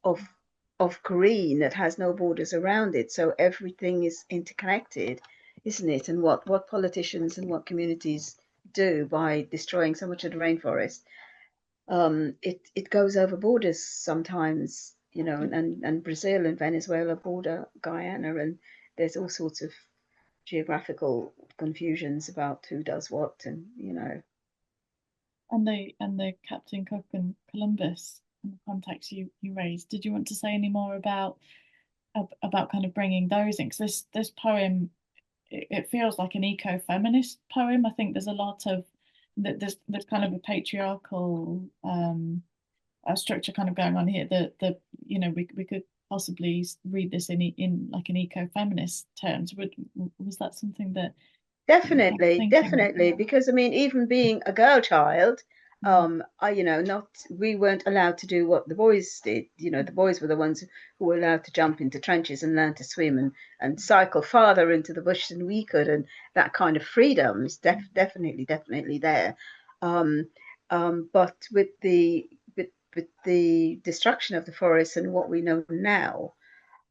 of green that has no borders around it. So everything is interconnected, isn't it? And what politicians and what communities do by destroying so much of the rainforest, it goes over borders sometimes, you know, and Brazil and Venezuela border Guyana, and there's all sorts of geographical confusions about who does what, and you know. and the Captain Cook and Columbus and the contacts you raised. Did you want to say any more about kind of bringing those in? Because this poem, it feels like an eco-feminist poem. I think there's a lot of there's kind of a patriarchal structure kind of going on here. The you know we could possibly read this in like an eco-feminist terms. Was that something that you were Definitely, thinking? definitely, because I mean, even being a girl child, Mm, I, you know, not we weren't allowed to do what the boys did. You know, the boys were the ones who were allowed to jump into trenches and learn to swim and cycle farther into the bush than we could, and that kind of freedom is definitely there. Um, but with the destruction of the forest and what we know now,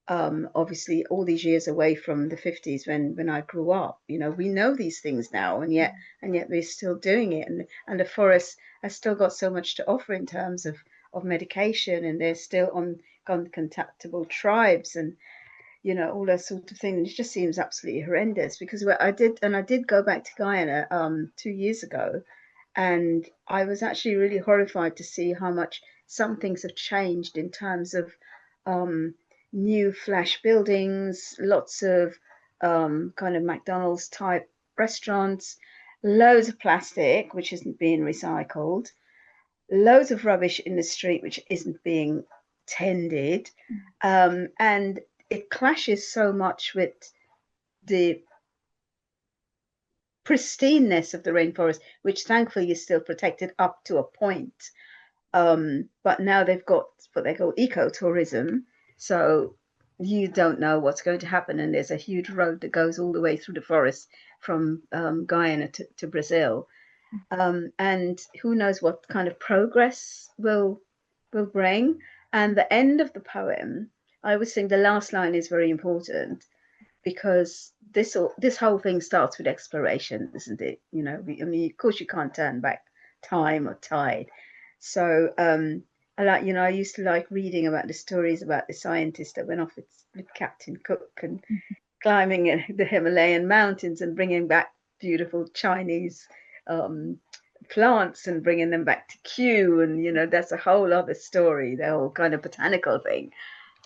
obviously all these years away from the 50s when I grew up, you know, we know these things now, and yet we're still doing it, and the forest has still got so much to offer in terms of medication, and there's still on uncontactable tribes, and you know, all that sort of thing. It just seems absolutely horrendous, because I did go back to Guyana 2 years ago, and I was actually really horrified to see how much some things have changed in terms of um, new flash buildings, lots of kind of McDonald's type restaurants, loads of plastic which isn't being recycled, loads of rubbish in the street which isn't being tended, and it clashes so much with the pristineness of the rainforest, which thankfully is still protected up to a point. But now they've got what they call ecotourism. So you don't know what's going to happen. And there's a huge road that goes all the way through the forest from Guyana to Brazil. And who knows what kind of progress will bring. And the end of the poem, I always think the last line is very important, because this whole thing starts with exploration, isn't it? You know, I mean, of course, you can't turn back time or tide. So I like, you know, I used to like reading about the stories about the scientists that went off with Captain Cook and climbing the Himalayan mountains and bringing back beautiful Chinese um, plants and bringing them back to Kew, and you know, that's a whole other story, the whole kind of botanical thing.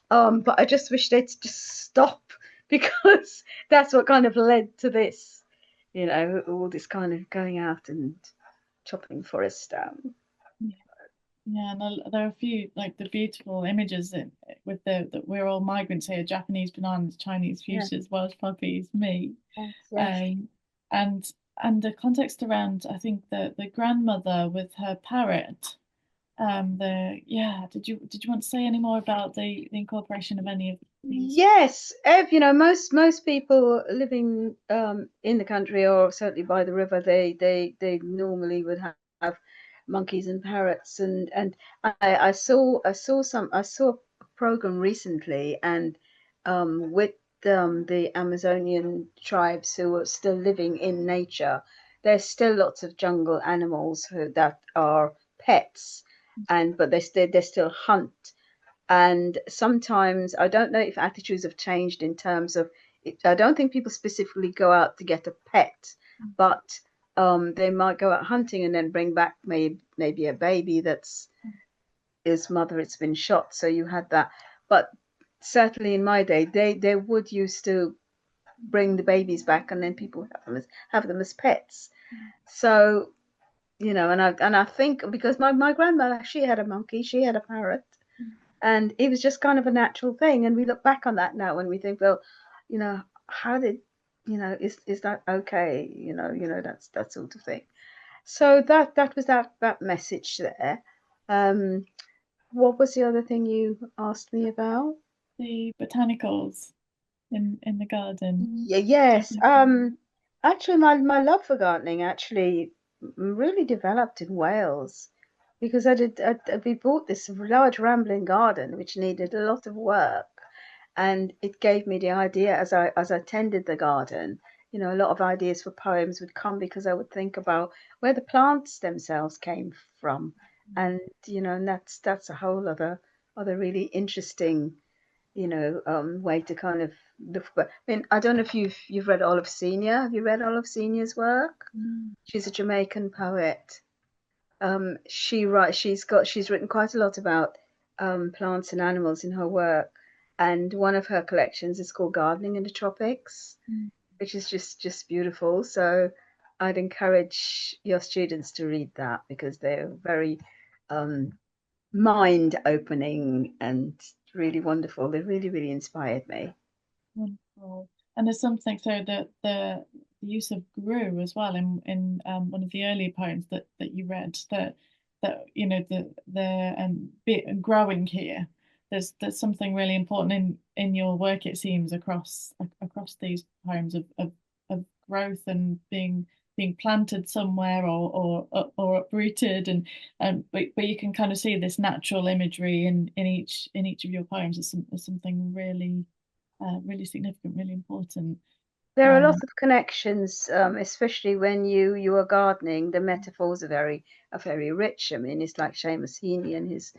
But I just wish they'd just stop, because that's what kind of led to this, you know, all this kind of going out and chopping forests down. yeah. Yeah, and there are a few like the beautiful images with the that we're all migrants here: Japanese bananas, Chinese Yeah. fuchsias, Welsh poppies, me, Yes, yes. um, and the context around I think the grandmother with her parrot. The yeah, did you want to say any more about the incorporation of any of these? Yes, you know, most people living in the country, or certainly by the river, they normally would have monkeys and parrots, and I saw a program recently, and with the Amazonian tribes who are still living in nature, there's still lots of jungle animals that are pets, and but they still hunt. And sometimes I don't know if attitudes have changed in terms of it. I don't think people specifically go out to get a pet, but they might go out hunting and then bring back maybe a baby that's his mother, it's been shot. So you had that. But certainly in my day, they would used to bring the babies back, and then people have them as pets. So you know, and I think because my grandmother, she had a monkey, she had a parrot, And it was just kind of a natural thing. And we look back on that now and we think, well, how did, is that okay? That's that sort of thing. So that was that message there. Um, what was the other thing you asked me about? The botanicals in the garden. Yeah, Do you yes. think? Actually, my love for gardening actually really developed in Wales because we bought this large rambling garden which needed a lot of work, and it gave me the idea as I tended the garden. A lot of ideas for poems would come because I would think about where the plants themselves came from, and and that's a whole other really interesting way to kind of look. But I mean, I don't know if you've read Olive Senior. Have you read Olive Senior's work? Mm. She's a Jamaican poet. She's written quite a lot about plants and animals in her work, and one of her collections is called Gardening in the Tropics, Mm. which is just beautiful. So I'd encourage your students to read that because they're very um, mind opening and really wonderful. They really, really inspired me. Wonderful. And there's something so that the use of grew as well in one of the earlier poems that you read that the growing here. There's something really important in your work, it seems, across these poems of growth and being planted somewhere or uprooted and but you can kind of see this natural imagery in each of your poems as something really significant, really important. There are a lot Um, of connections, especially when you are gardening. The metaphors are very rich. I mean, it's like Seamus Heaney and his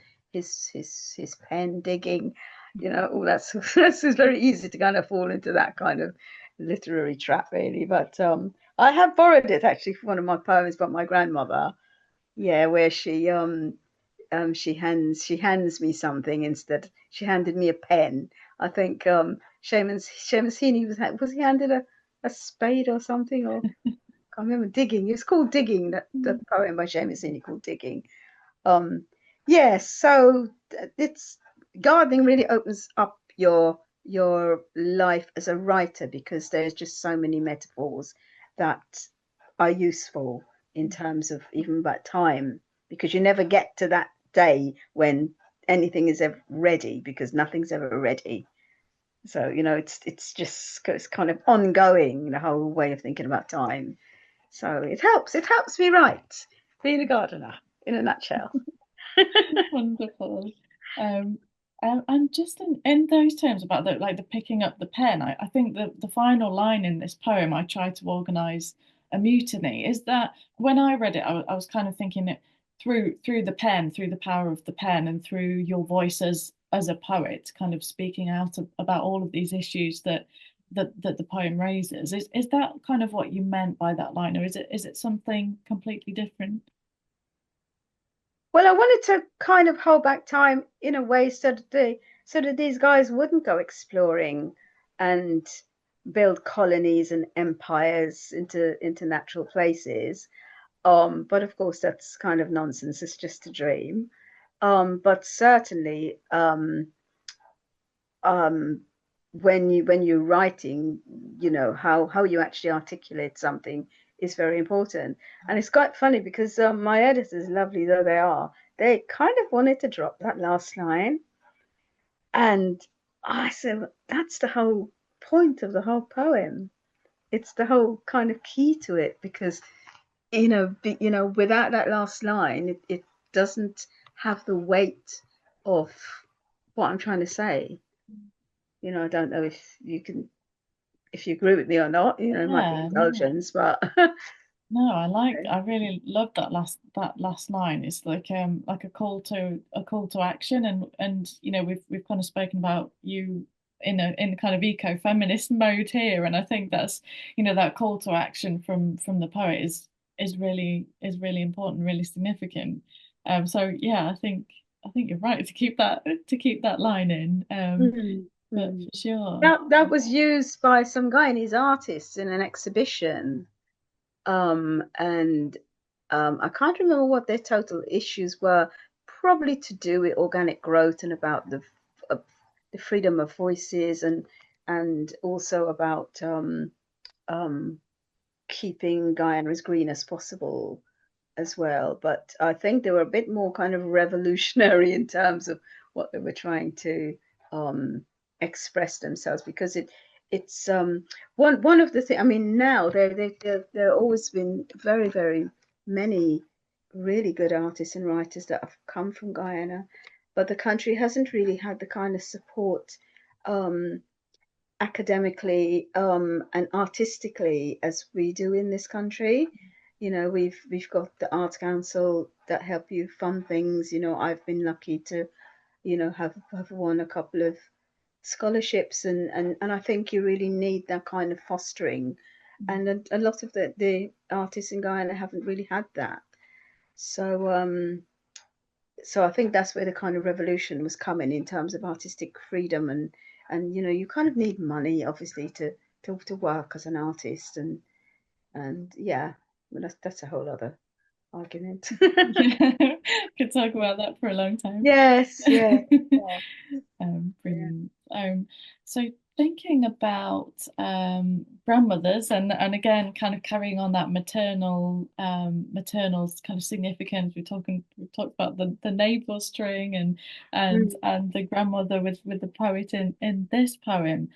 pen digging, all that sort of, it's very easy to kind of fall into that kind of literary trap, really. But I have borrowed it actually from one of my poems about my grandmother. Yeah, where she hands me something instead. She handed me a pen. I think Seamus Heaney was he handed a spade or something, or I can't remember. Digging. It's called Digging. That poem by Seamus Heaney called Digging. Um, yes. So it's gardening really opens up your life as a writer because there's just so many metaphors that are useful in terms of even about time, because you never get to that day when anything is ever ready, because nothing's ever ready. So it's kind of ongoing, the whole way of thinking about time. So it helps me write, being a gardener in a nutshell. Wonderful. Um, and just in those terms about the picking up the pen, I think the final line in this poem, I try to organize a mutiny, is that when I read it, I was kind of thinking it through the pen, through the power of the pen, and through your voice as a poet, kind of speaking out about all of these issues that the poem raises. Is that kind of what you meant by that line, or is it something completely different? Well, I wanted to kind of hold back time in a way so that these guys wouldn't go exploring and build colonies and empires into natural places. But of course, that's kind of nonsense. It's just a dream. But certainly, um, when you're writing, how you actually articulate something is very important. And it's quite funny because my editors, lovely though they are, they kind of wanted to drop that last line, and I said that's the whole point of the whole poem. It's the whole kind of key to it, because without that last line, it doesn't have the weight of what I'm trying to say. I don't know if you agree with me or not. It might be Yeah, no. indulgence, but No, I really love that last line. It's like a call to action and we've kind of spoken about you in kind of eco-feminist mode here, and I think that's that call to action from the poet is really important, really significant. So yeah, I think you're right to keep that line in. mm, But for mm. sure. That was used by some Guyanese artists in an exhibition. And I can't remember what their total issues were. probably to do with organic growth and about the freedom of voices, and also about keeping Guyana as green as possible as well. But I think they were a bit more kind of revolutionary in terms of what they were trying to express themselves, because it's one of the things. I mean, now there always been very many really good artists and writers that have come from Guyana, but the country hasn't really had the kind of support academically and artistically as we do in this country. You know, we've got the Arts Council that help you fund things. You know, I've been lucky to, you know, have won a couple of scholarships, and I think you really need that kind of fostering. And a lot of the artists in Guyana haven't really had that. So I think that's where the kind of revolution was coming in terms of artistic freedom, and you know, you kind of need money obviously to work as an artist, and yeah, well, that's a whole other argument. Yeah, could talk about that for a long time. Yes, yeah, yeah. Brilliant. So thinking about grandmothers, and again, kind of carrying on that maternal kind of significance. We talked about the navel string Mm. and the grandmother with the poet in this poem.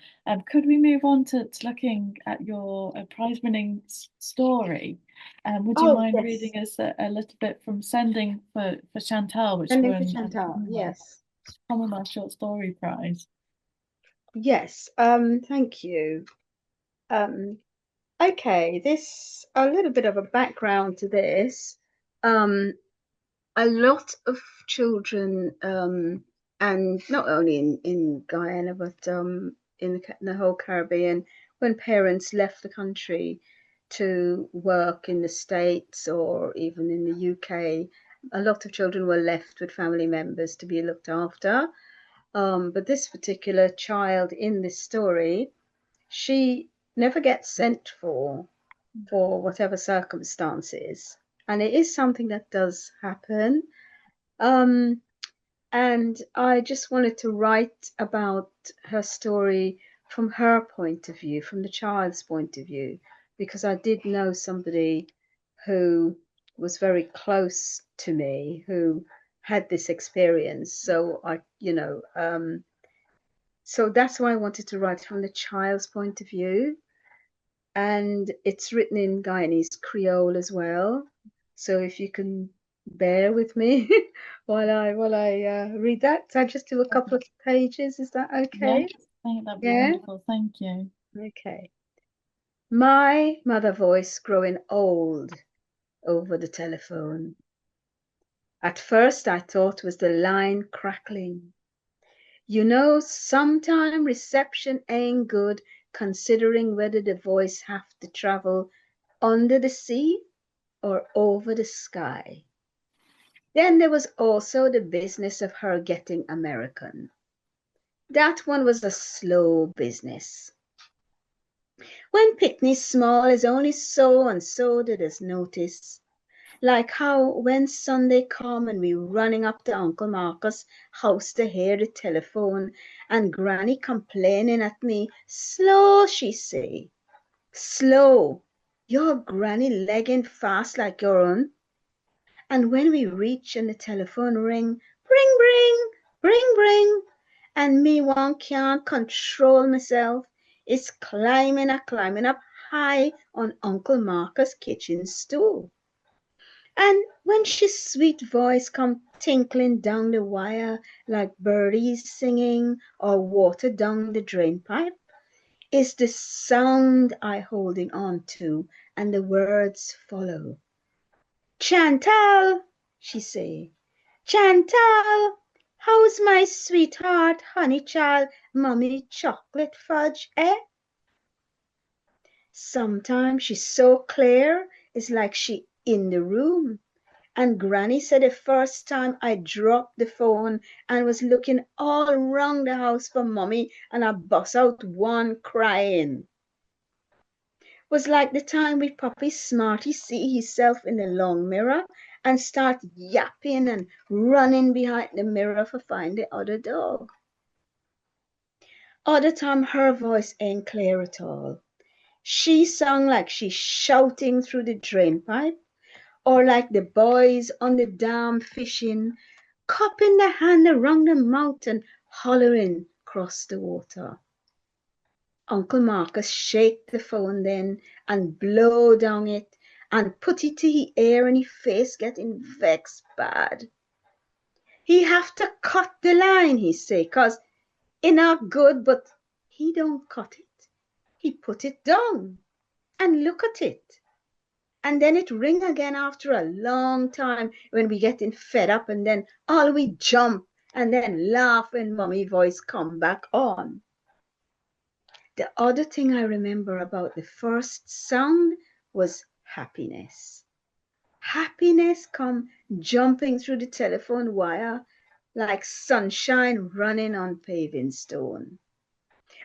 Could we move on to looking at your prize-winning story? Would you Oh mind yes, reading us a little bit from Sending for Chantal, which ending for won Chantal. Yes, Commonwealth Short Story Prize? yes. Thank you. Um, okay, this a little bit of a background to this. Um, a lot of children, and not only in Guyana, but in the whole Caribbean, when parents left the country to work in the States or even in the UK, a lot of children were left with family members to be looked after. But this particular child in this story, she never gets sent for whatever circumstances. And it is something that does happen. Um, and I just wanted to write about her story from her point of view, from the child's point of view, because I did know somebody who was very close to me who had this experience. So so that's why I wanted to write from the child's point of view. And it's written in Guyanese Creole as well. So if you can bear with me while I read that, so I just do a couple of pages. Is that Yes, okay? I think that'd be Yeah. wonderful. Thank you. Okay. My mother voice growing old over the telephone. At first, I thought was the line crackling. You know, sometime reception ain't good considering whether the voice have to travel under the sea or over the sky. Then there was also the business of her getting American. That one was a slow business. When Pickney's small is only so and so did us notice. Like how when Sunday come and we running up to Uncle Marcus' house to hear the telephone and Granny complaining at me, slow, she say, slow, your Granny legging fast like your own. And when we reach and the telephone ring, bring, and me one can't control myself, it's climbing up high on Uncle Marcus' kitchen stool. And when she's sweet voice come tinkling down the wire like birdies singing or water down the drain pipe, is the sound I holding on to, and the words follow. Chantal, she say, Chantal, how's my sweetheart, honey child, mummy chocolate fudge, eh? Sometimes she's so clear, it's like she in the room. And Granny said the first time I dropped the phone and was looking all round the house for mummy and I bust out one crying. Was like the time we Puppy Smarty see himself in the long mirror and start yapping and running behind the mirror to find the other dog. Other time her voice ain't clear at all. She sung like she's shouting through the drain pipe, or like the boys on the dam fishing, cupping the hand around the mouth and hollering across the water. Uncle Marcus shake the phone then and blow down it and put it to his ear and his face getting vexed bad. He have to cut the line, he say, 'cause it not good, but he don't cut it. He put it down and look at it. And then it ring again after a long time when we getting fed up, and then all we jump and then laugh when mommy voice come back on. The other thing I remember about the first sound was happiness. Happiness come jumping through the telephone wire like sunshine running on paving stone.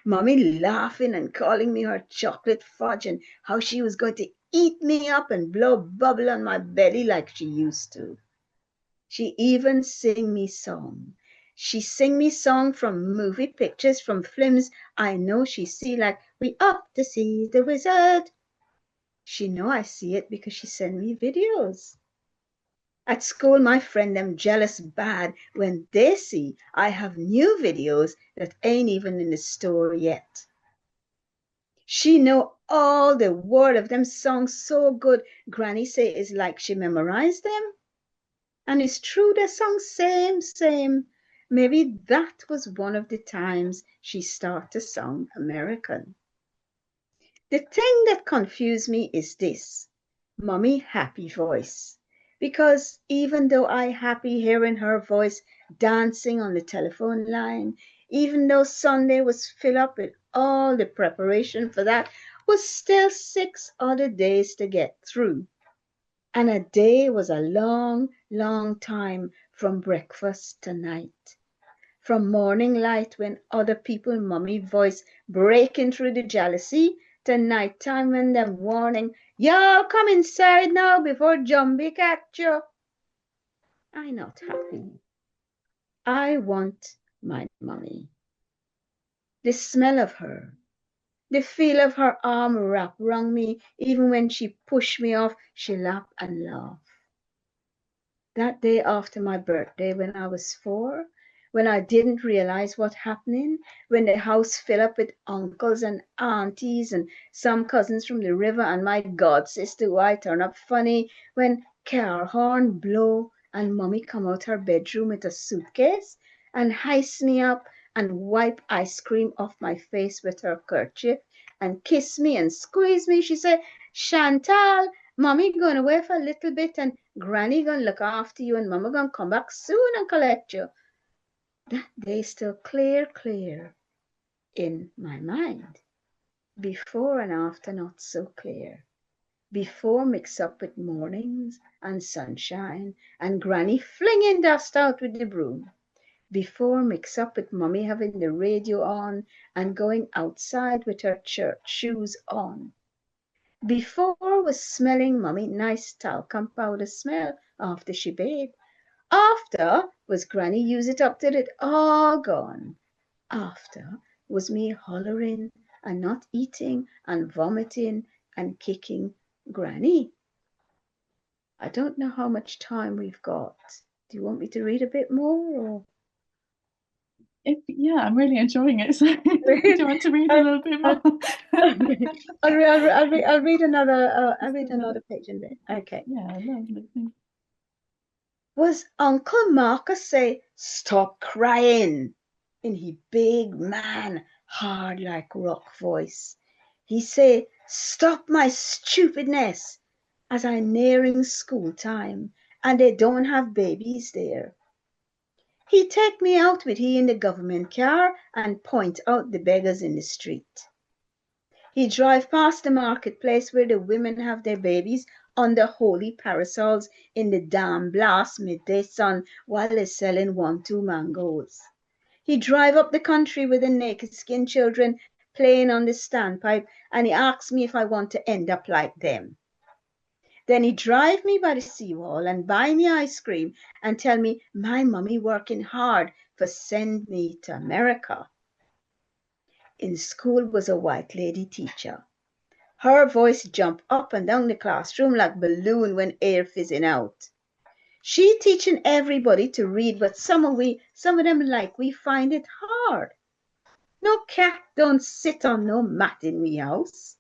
Mommy laughing and calling me her chocolate fudge and how she was going to eat me up and blow bubble on my belly like she used to. She even sing me song. She sing me song from movie pictures, from films I know she see, like We Up to See the Wizard. She know I see it because she send me videos. At school, my friend them jealous bad when they see I have new videos that ain't even in the store yet. She know all the word of them songs so good, Granny say it's like she memorized them. And it's true, the song same. Maybe that was one of the times she started to sing American. The thing that confused me is this, Mommy happy voice. Because even though I happy hearing her voice dancing on the telephone line, even though Sunday was filled up with all the preparation for that, was still 6 other days to get through. And a day was a long time from breakfast to night. From morning light when other people mommy voice breaking through the jealousy to nighttime when them warning, "Y'all come inside now before Jumbie catch you." I not happy. I want my mommy. The smell of her, the feel of her arm wrap round me, even when she push me off, she laugh and laugh. That day after my birthday when I was 4, when I didn't realize what happening, when the house filled up with uncles and aunties and some cousins from the river and my god sister who I turn up funny, when car horn blow and mommy come out her bedroom with a suitcase and heist me up and wipe ice cream off my face with her kerchief and kiss me and squeeze me, she said, "Chantal, mommy going away for a little bit and granny gonna look after you and mama gonna come back soon and collect you." That day still clear in my mind. Before and after not so clear. Before mixed up with mornings and sunshine and granny flinging dust out with the broom. Before mixed up with mommy having the radio on and going outside with her church shoes on. Before was smelling mommy nice talcum powder smell after she bathed. After was granny use it up till it all gone. After was me hollering and not eating and vomiting and kicking granny. I don't know how much time we've got. Do you want me to read a bit more? Or? Yeah, I'm really enjoying it. So do you want to read a little bit more? I'll read another. I'll read another page in a bit. Okay. Yeah, lovely. Was Uncle Marcus say, "Stop crying," in he big man, hard like rock voice. He say, "Stop my stupidness," as I nearing school time and they don't have babies there. He take me out with he in the government car and point out the beggars in the street. He drive past the marketplace where the women have their babies under holy parasols in the damn blast midday sun while they're selling 1-2 mangoes. He drive up the country with the naked skin children playing on the standpipe and he asks me if I want to end up like them. Then he'd drive me by the seawall and buy me ice cream and tell me my mummy working hard for send me to America. In school was a white lady teacher. Her voice jumped up and down the classroom like balloon when air fizzing out. She teaching everybody to read, but some of them like we find it hard. No cat don't sit on no mat in we house.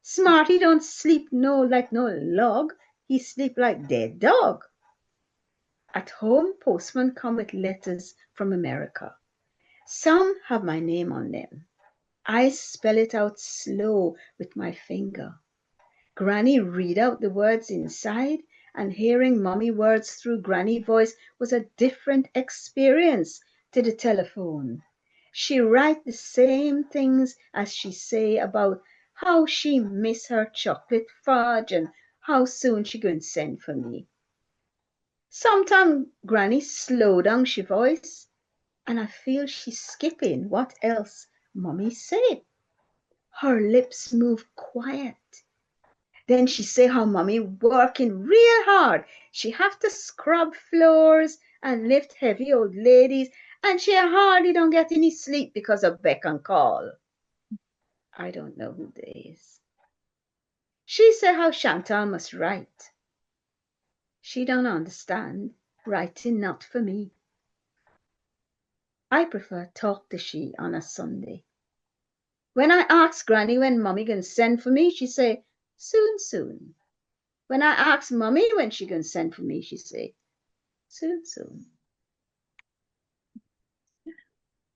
Smarty don't sleep no like no log. He sleep like dead dog. At home, postman come with letters from America. Some have my name on them. I spell it out slow with my finger. Granny read out the words inside, and hearing mummy words through Granny voice was a different experience to the telephone. She write the same things as she say about how she miss her chocolate fudge and how soon she going to send for me. Sometimes Granny slow down she voice, and I feel she's skipping what else Mummy said. Her lips move quiet. Then she say how Mummy working real hard. She have to scrub floors and lift heavy old ladies, and she hardly don't get any sleep because of beck and call. I don't know who they is. She say how Chantal must write. She don't understand. Writing not for me. I prefer talk to she on a Sunday. When I ask Granny when Mummy can send for me, she say, soon, soon. When I ask Mummy when she can send for me, she say, soon, soon.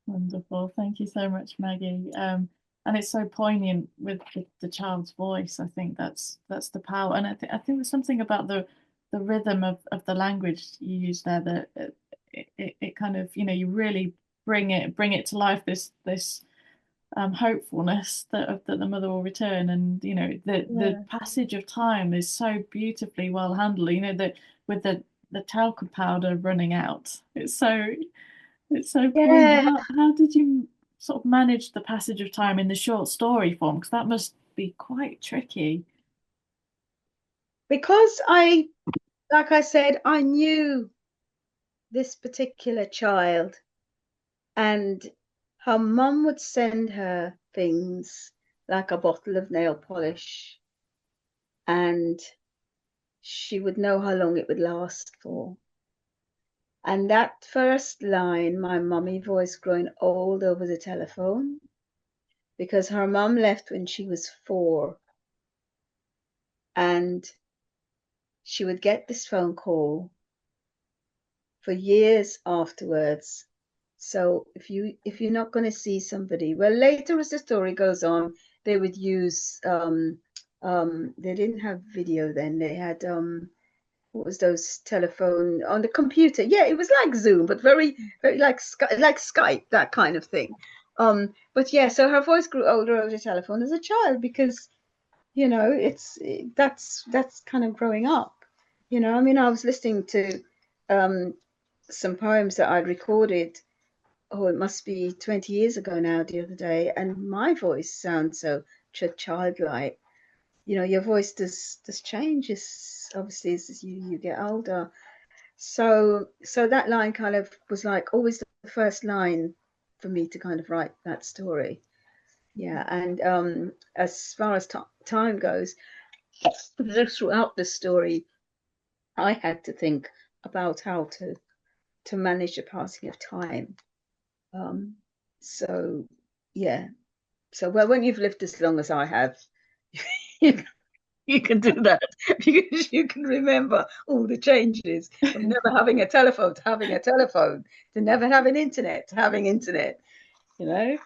Wonderful. Thank you so much, Maggie. And it's so poignant with the child's voice. I think that's the power. And I think there's something about the rhythm of the language you use there that it kind of, you really bring it to life, this hopefulness that the mother will return. And the passage of time is so beautifully well handled. That with the talcum powder running out, it's so poignant. Yeah, How did you sort of manage the passage of time in the short story form? Because that must be quite tricky. because like I said, I knew this particular child, and her mum would send her things like a bottle of nail polish, and she would know how long it would last for. And that first line, my mummy voice growing old over the telephone, because her mum left when she was 4, and she would get this phone call for years afterwards. So if you're not going to see somebody, well, later as the story goes on, they would use they didn't have video then. They had what was those telephone on the computer? Yeah, it was like Zoom, but very very like Skype, that kind of thing. But yeah, so her voice grew older over the telephone as a child because that's kind of growing up. I mean, I was listening to um some poems that I'd recorded. Oh, it must be 20 years ago now, the other day, and my voice sounds so childlike. Your voice does change obviously as you get older. So that line kind of was like always the first line for me to kind of write that story. Yeah, and as far as time goes, throughout the story, I had to think about how to manage the passing of time. Um, so yeah, so well, when you've lived as long as I have, you, you can do that because you can remember all the changes from never having a telephone to having a telephone to never having internet to having internet. You know.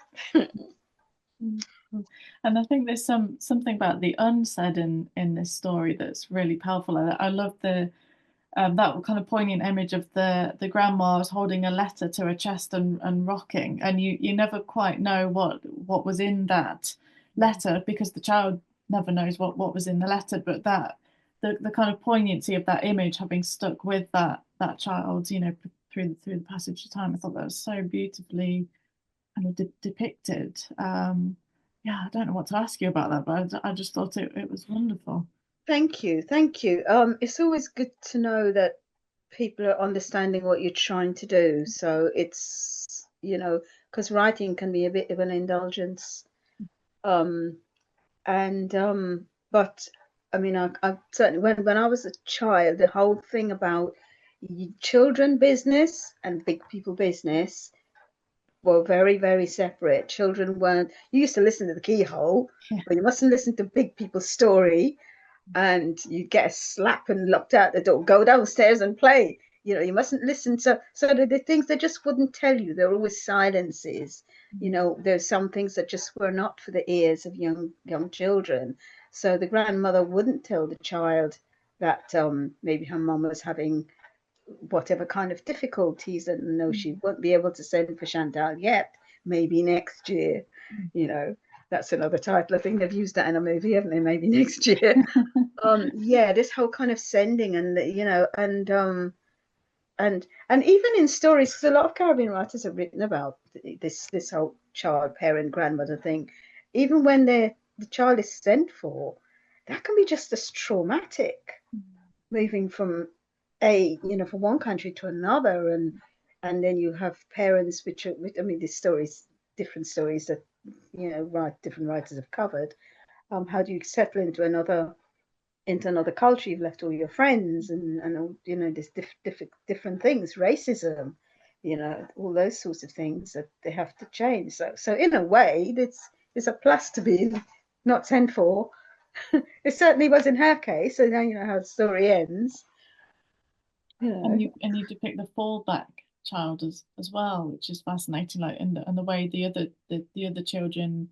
And I think there's something about the unsaid in this story that's really powerful. I love that kind of poignant image of the grandma holding a letter to her chest and rocking, and you never quite know what was in that letter because the child never knows what was in the letter, but the kind of poignancy of that image having stuck with that child, through the passage of time. I thought that was so beautifully kind of depicted. Yeah, I don't know what to ask you about that, but I just thought it was wonderful. Thank you, thank you. It's always good to know that people are understanding what you're trying to do. So it's, because writing can be a bit of an indulgence. Um, and but I mean, I certainly when I was a child, the whole thing about children business and big people business were very, very separate. Children weren't. You used to listen to the Keyhole, Yeah. but you mustn't listen to big people's story, and you get a slap and locked out the door. Go downstairs and play. You mustn't listen. So the things they just wouldn't tell you. There were always silences. There's some things that just were not for the ears of young children. So the grandmother wouldn't tell the child that maybe her mum was having whatever kind of difficulties, and no, she won't be able to send for Chantal yet. Maybe next year. You know, that's another title. I think they've used that in a movie, haven't they? Maybe next year. Yeah, this whole kind of sending, and and even in stories, because a lot of Caribbean writers have written about this whole child parent grandmother thing. Even when the child is sent for, that can be just as traumatic, moving from from one country to another, and then you have parents which are, I mean, these stories, different stories that different writers have covered. How do you settle into another culture? You've left all your friends, and there's different things, racism, all those sorts of things that they have to change. So in a way, it's a plus to be not sent for. It certainly was in her case. So now you know how the story ends. And you depict the fallback child as well, which is fascinating. Like and the way the other children,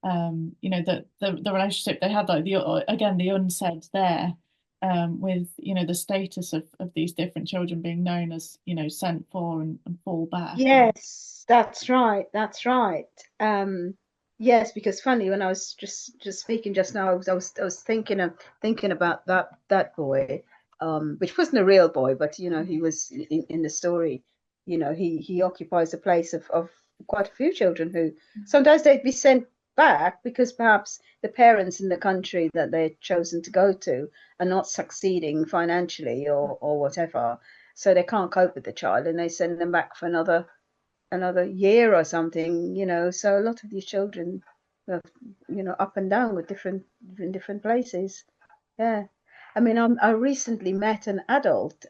the relationship they had, like the unsaid there, with the status of these different children being known as sent for and fall back. Yes, that's right. That's right. Yes, because funny, when I was just speaking just now, I was thinking about that boy, which wasn't a real boy, but he was in the story. He occupies a place of quite a few children who sometimes they'd be sent back because perhaps the parents in the country that they'd chosen to go to are not succeeding financially or whatever, so they can't cope with the child, and they send them back for another year or something. So a lot of these children are, up and down with different places. Yeah. I mean, I recently met an adult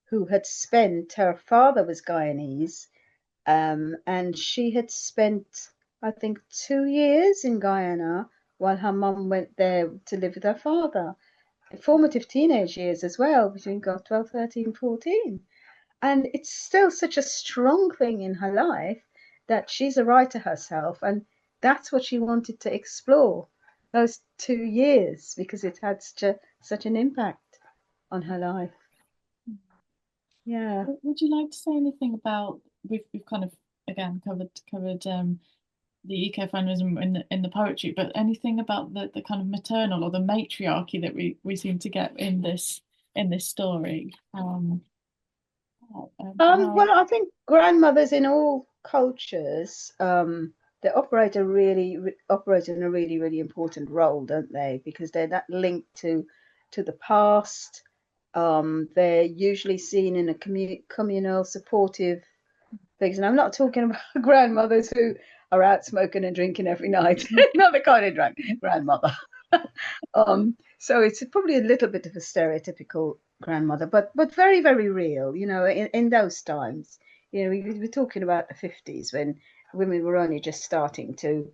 who had spent, her father was Guyanese, and she had spent, I think, 2 years in Guyana while her mum went there to live with her father. Formative teenage years as well, between 12, 13, 14. And it's still such a strong thing in her life that she's a writer herself, and that's what she wanted to explore those 2 years, because it had such an impact on her life. Yeah. Would you like to say anything about we've kind of again covered the ecofeminism in the poetry, but anything about the kind of maternal or the matriarchy that we seem to get in this story? How Well, I think grandmothers in all cultures, they operate in a really, really important role, don't they? Because they're that linked to the past. They're usually seen in a communal, supportive things. And I'm not talking about grandmothers who are out smoking and drinking every night. Not the kind of grandmother. So it's probably a little bit of a stereotypical grandmother, but very, very real, in those times. We were talking about the 50s when women were only just starting to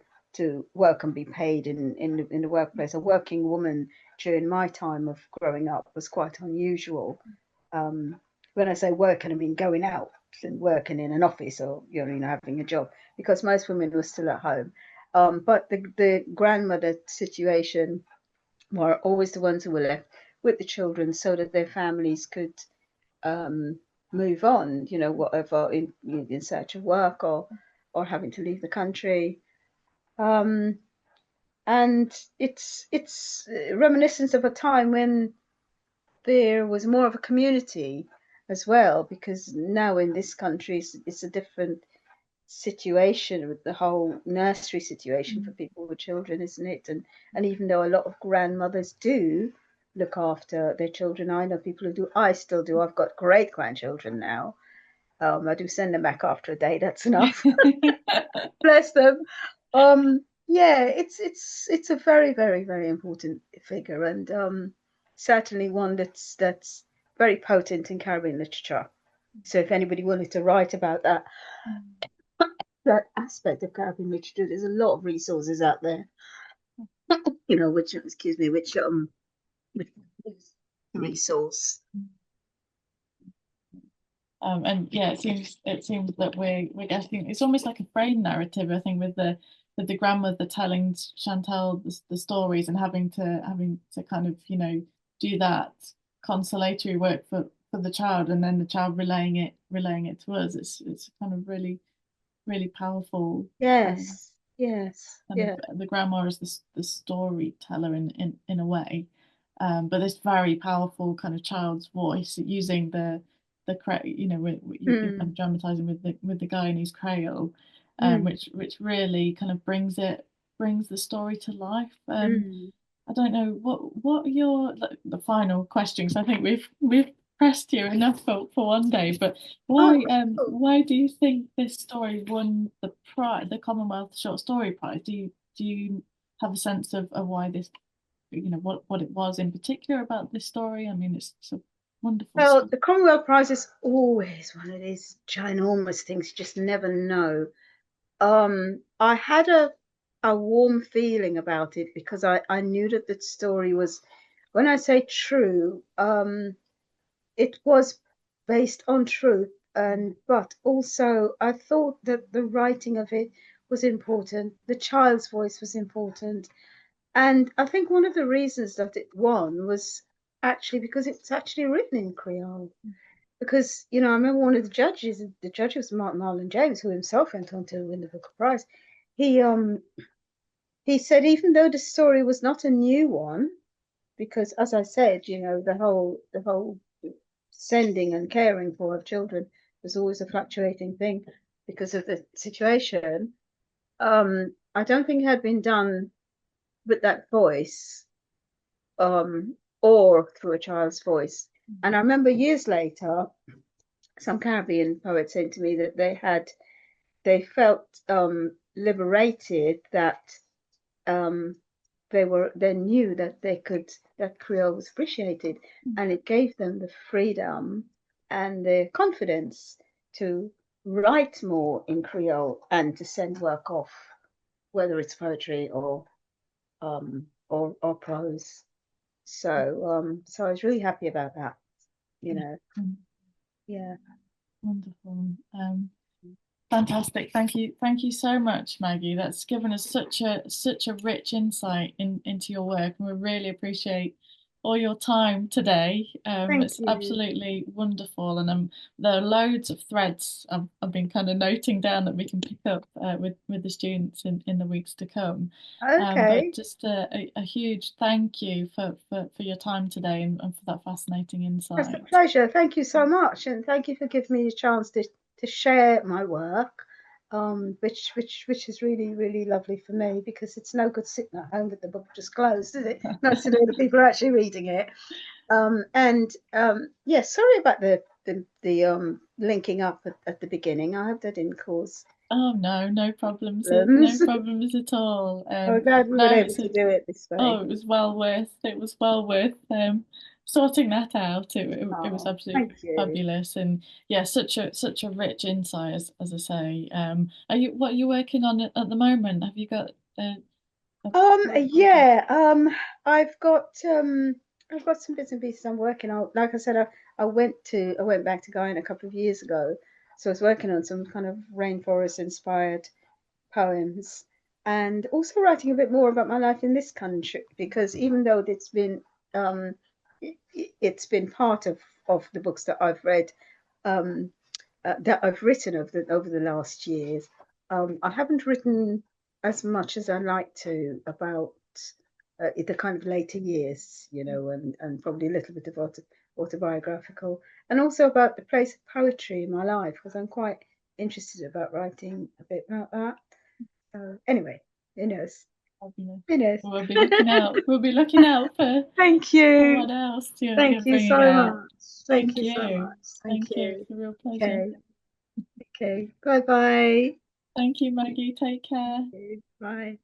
work and be paid in the workplace. A working woman during my time of growing up was quite unusual. When I say working, I mean going out and working in an office, or having a job, because most women were still at home. But the grandmother situation were always the ones who were left with the children so that their families could move on, whatever, in search of work or having to leave the country. Um, and it's reminiscence of a time when there was more of a community as well, because now in this country it's a different situation with the whole nursery situation for people with children, isn't it? And even though a lot of grandmothers do look after their children. I know people who do. I still do. I've got great grandchildren now. I do send them back after a day. That's enough. Bless them. Yeah, it's a very, very, very important figure, and certainly one that's very potent in Caribbean literature. So if anybody wanted to write about that aspect of Caribbean literature, there's a lot of resources out there. Which excuse me, which resource. And yeah, it seems that we're getting, it's almost like a frame narrative, I think, with the grandmother telling Chantal the stories and having to kind of do that consolatory work for the child, and then the child relaying it to us. It's kind of really powerful. Yes, yes, Kind yeah. of the grandma is the storyteller in a way, but this very powerful kind of child's voice using the correct, you're kind Mm, of dramatizing with the Guyanese Creole, mm, which really kind of brings the story to life. mm. I don't know what are your, like, the final questions. I think we've pressed you enough for one day, but Oh, oh. why do you think this story won the Commonwealth Short Story Prize? Do you have a sense of why this, what it was in particular about this story? I mean, it's a wonderful Well, story. the Commonwealth Prize is always one of these ginormous things. You just never know. I had a warm feeling about it because I knew that the story was, when I say true, it was based on truth, and but also I thought that the writing of it was important. The child's voice was important, and I think one of the reasons that it won was actually because it's actually written in Creole. Because I remember one of the judge was Martin Marlon James, who himself went on to win the Booker Prize. He said even though the story was not a new one, because as I said, the whole sending and caring for of children was always a fluctuating thing because of the situation. I don't think it had been done with that voice, or through a child's voice. And I remember years later, some Caribbean poet saying to me that they felt liberated, that um, they knew that that Creole was appreciated, and it gave them the freedom and the confidence to write more in Creole and to send work off, whether it's poetry or prose. So I was really happy about that, you know. Mm, Yeah. Wonderful. Fantastic. Thank you so much, Maggie. That's given us such a rich insight into your work, and we really appreciate all your time today. Thank It's you. absolutely wonderful, and there are loads of threads I've been kind of noting down that we can pick up with the students in the weeks to come. But Okay. just a huge thank you for your time today, and for that fascinating That's a insight. pleasure. Thank you so much, and thank you for giving me the chance to share my work, which is really really lovely for me, because it's no good sitting at home with the book just closed, is it? Nice to know that people are actually reading it. And yeah, sorry about the linking up at the beginning. I hope that didn't cause Oh no, no problems. problems at all. I'm glad we were No, able to do it this way. it was well worth sorting that out. It was Oh, absolutely thank you. fabulous, and yeah, such a rich insight, as I say. What are you working on at the moment? Have you got a project? Yeah, I've got I've got some bits and pieces I'm working on. Like I said, I went back to Guyana a couple of years ago, so I was working on some kind of rainforest inspired poems, and also writing a bit more about my life in this country, because even though um it's been part of the books that I've read, um that I've written over the last years. I haven't written as much as I like to about the kind of later years, and probably a little bit of autobiographical, and also about the place of poetry in my life, because I'm quite interested about writing a bit about that. So anyway, who knows? Fabulous. finest. We'll be looking out. We'll be looking out Thank for you. what else you're Thank you bringing so out. much. Thank Thank you so you. much. Thank Thank you. you. It's a real pleasure. Okay. Okay. Bye bye. Thank you, Maggie. Take care. Bye.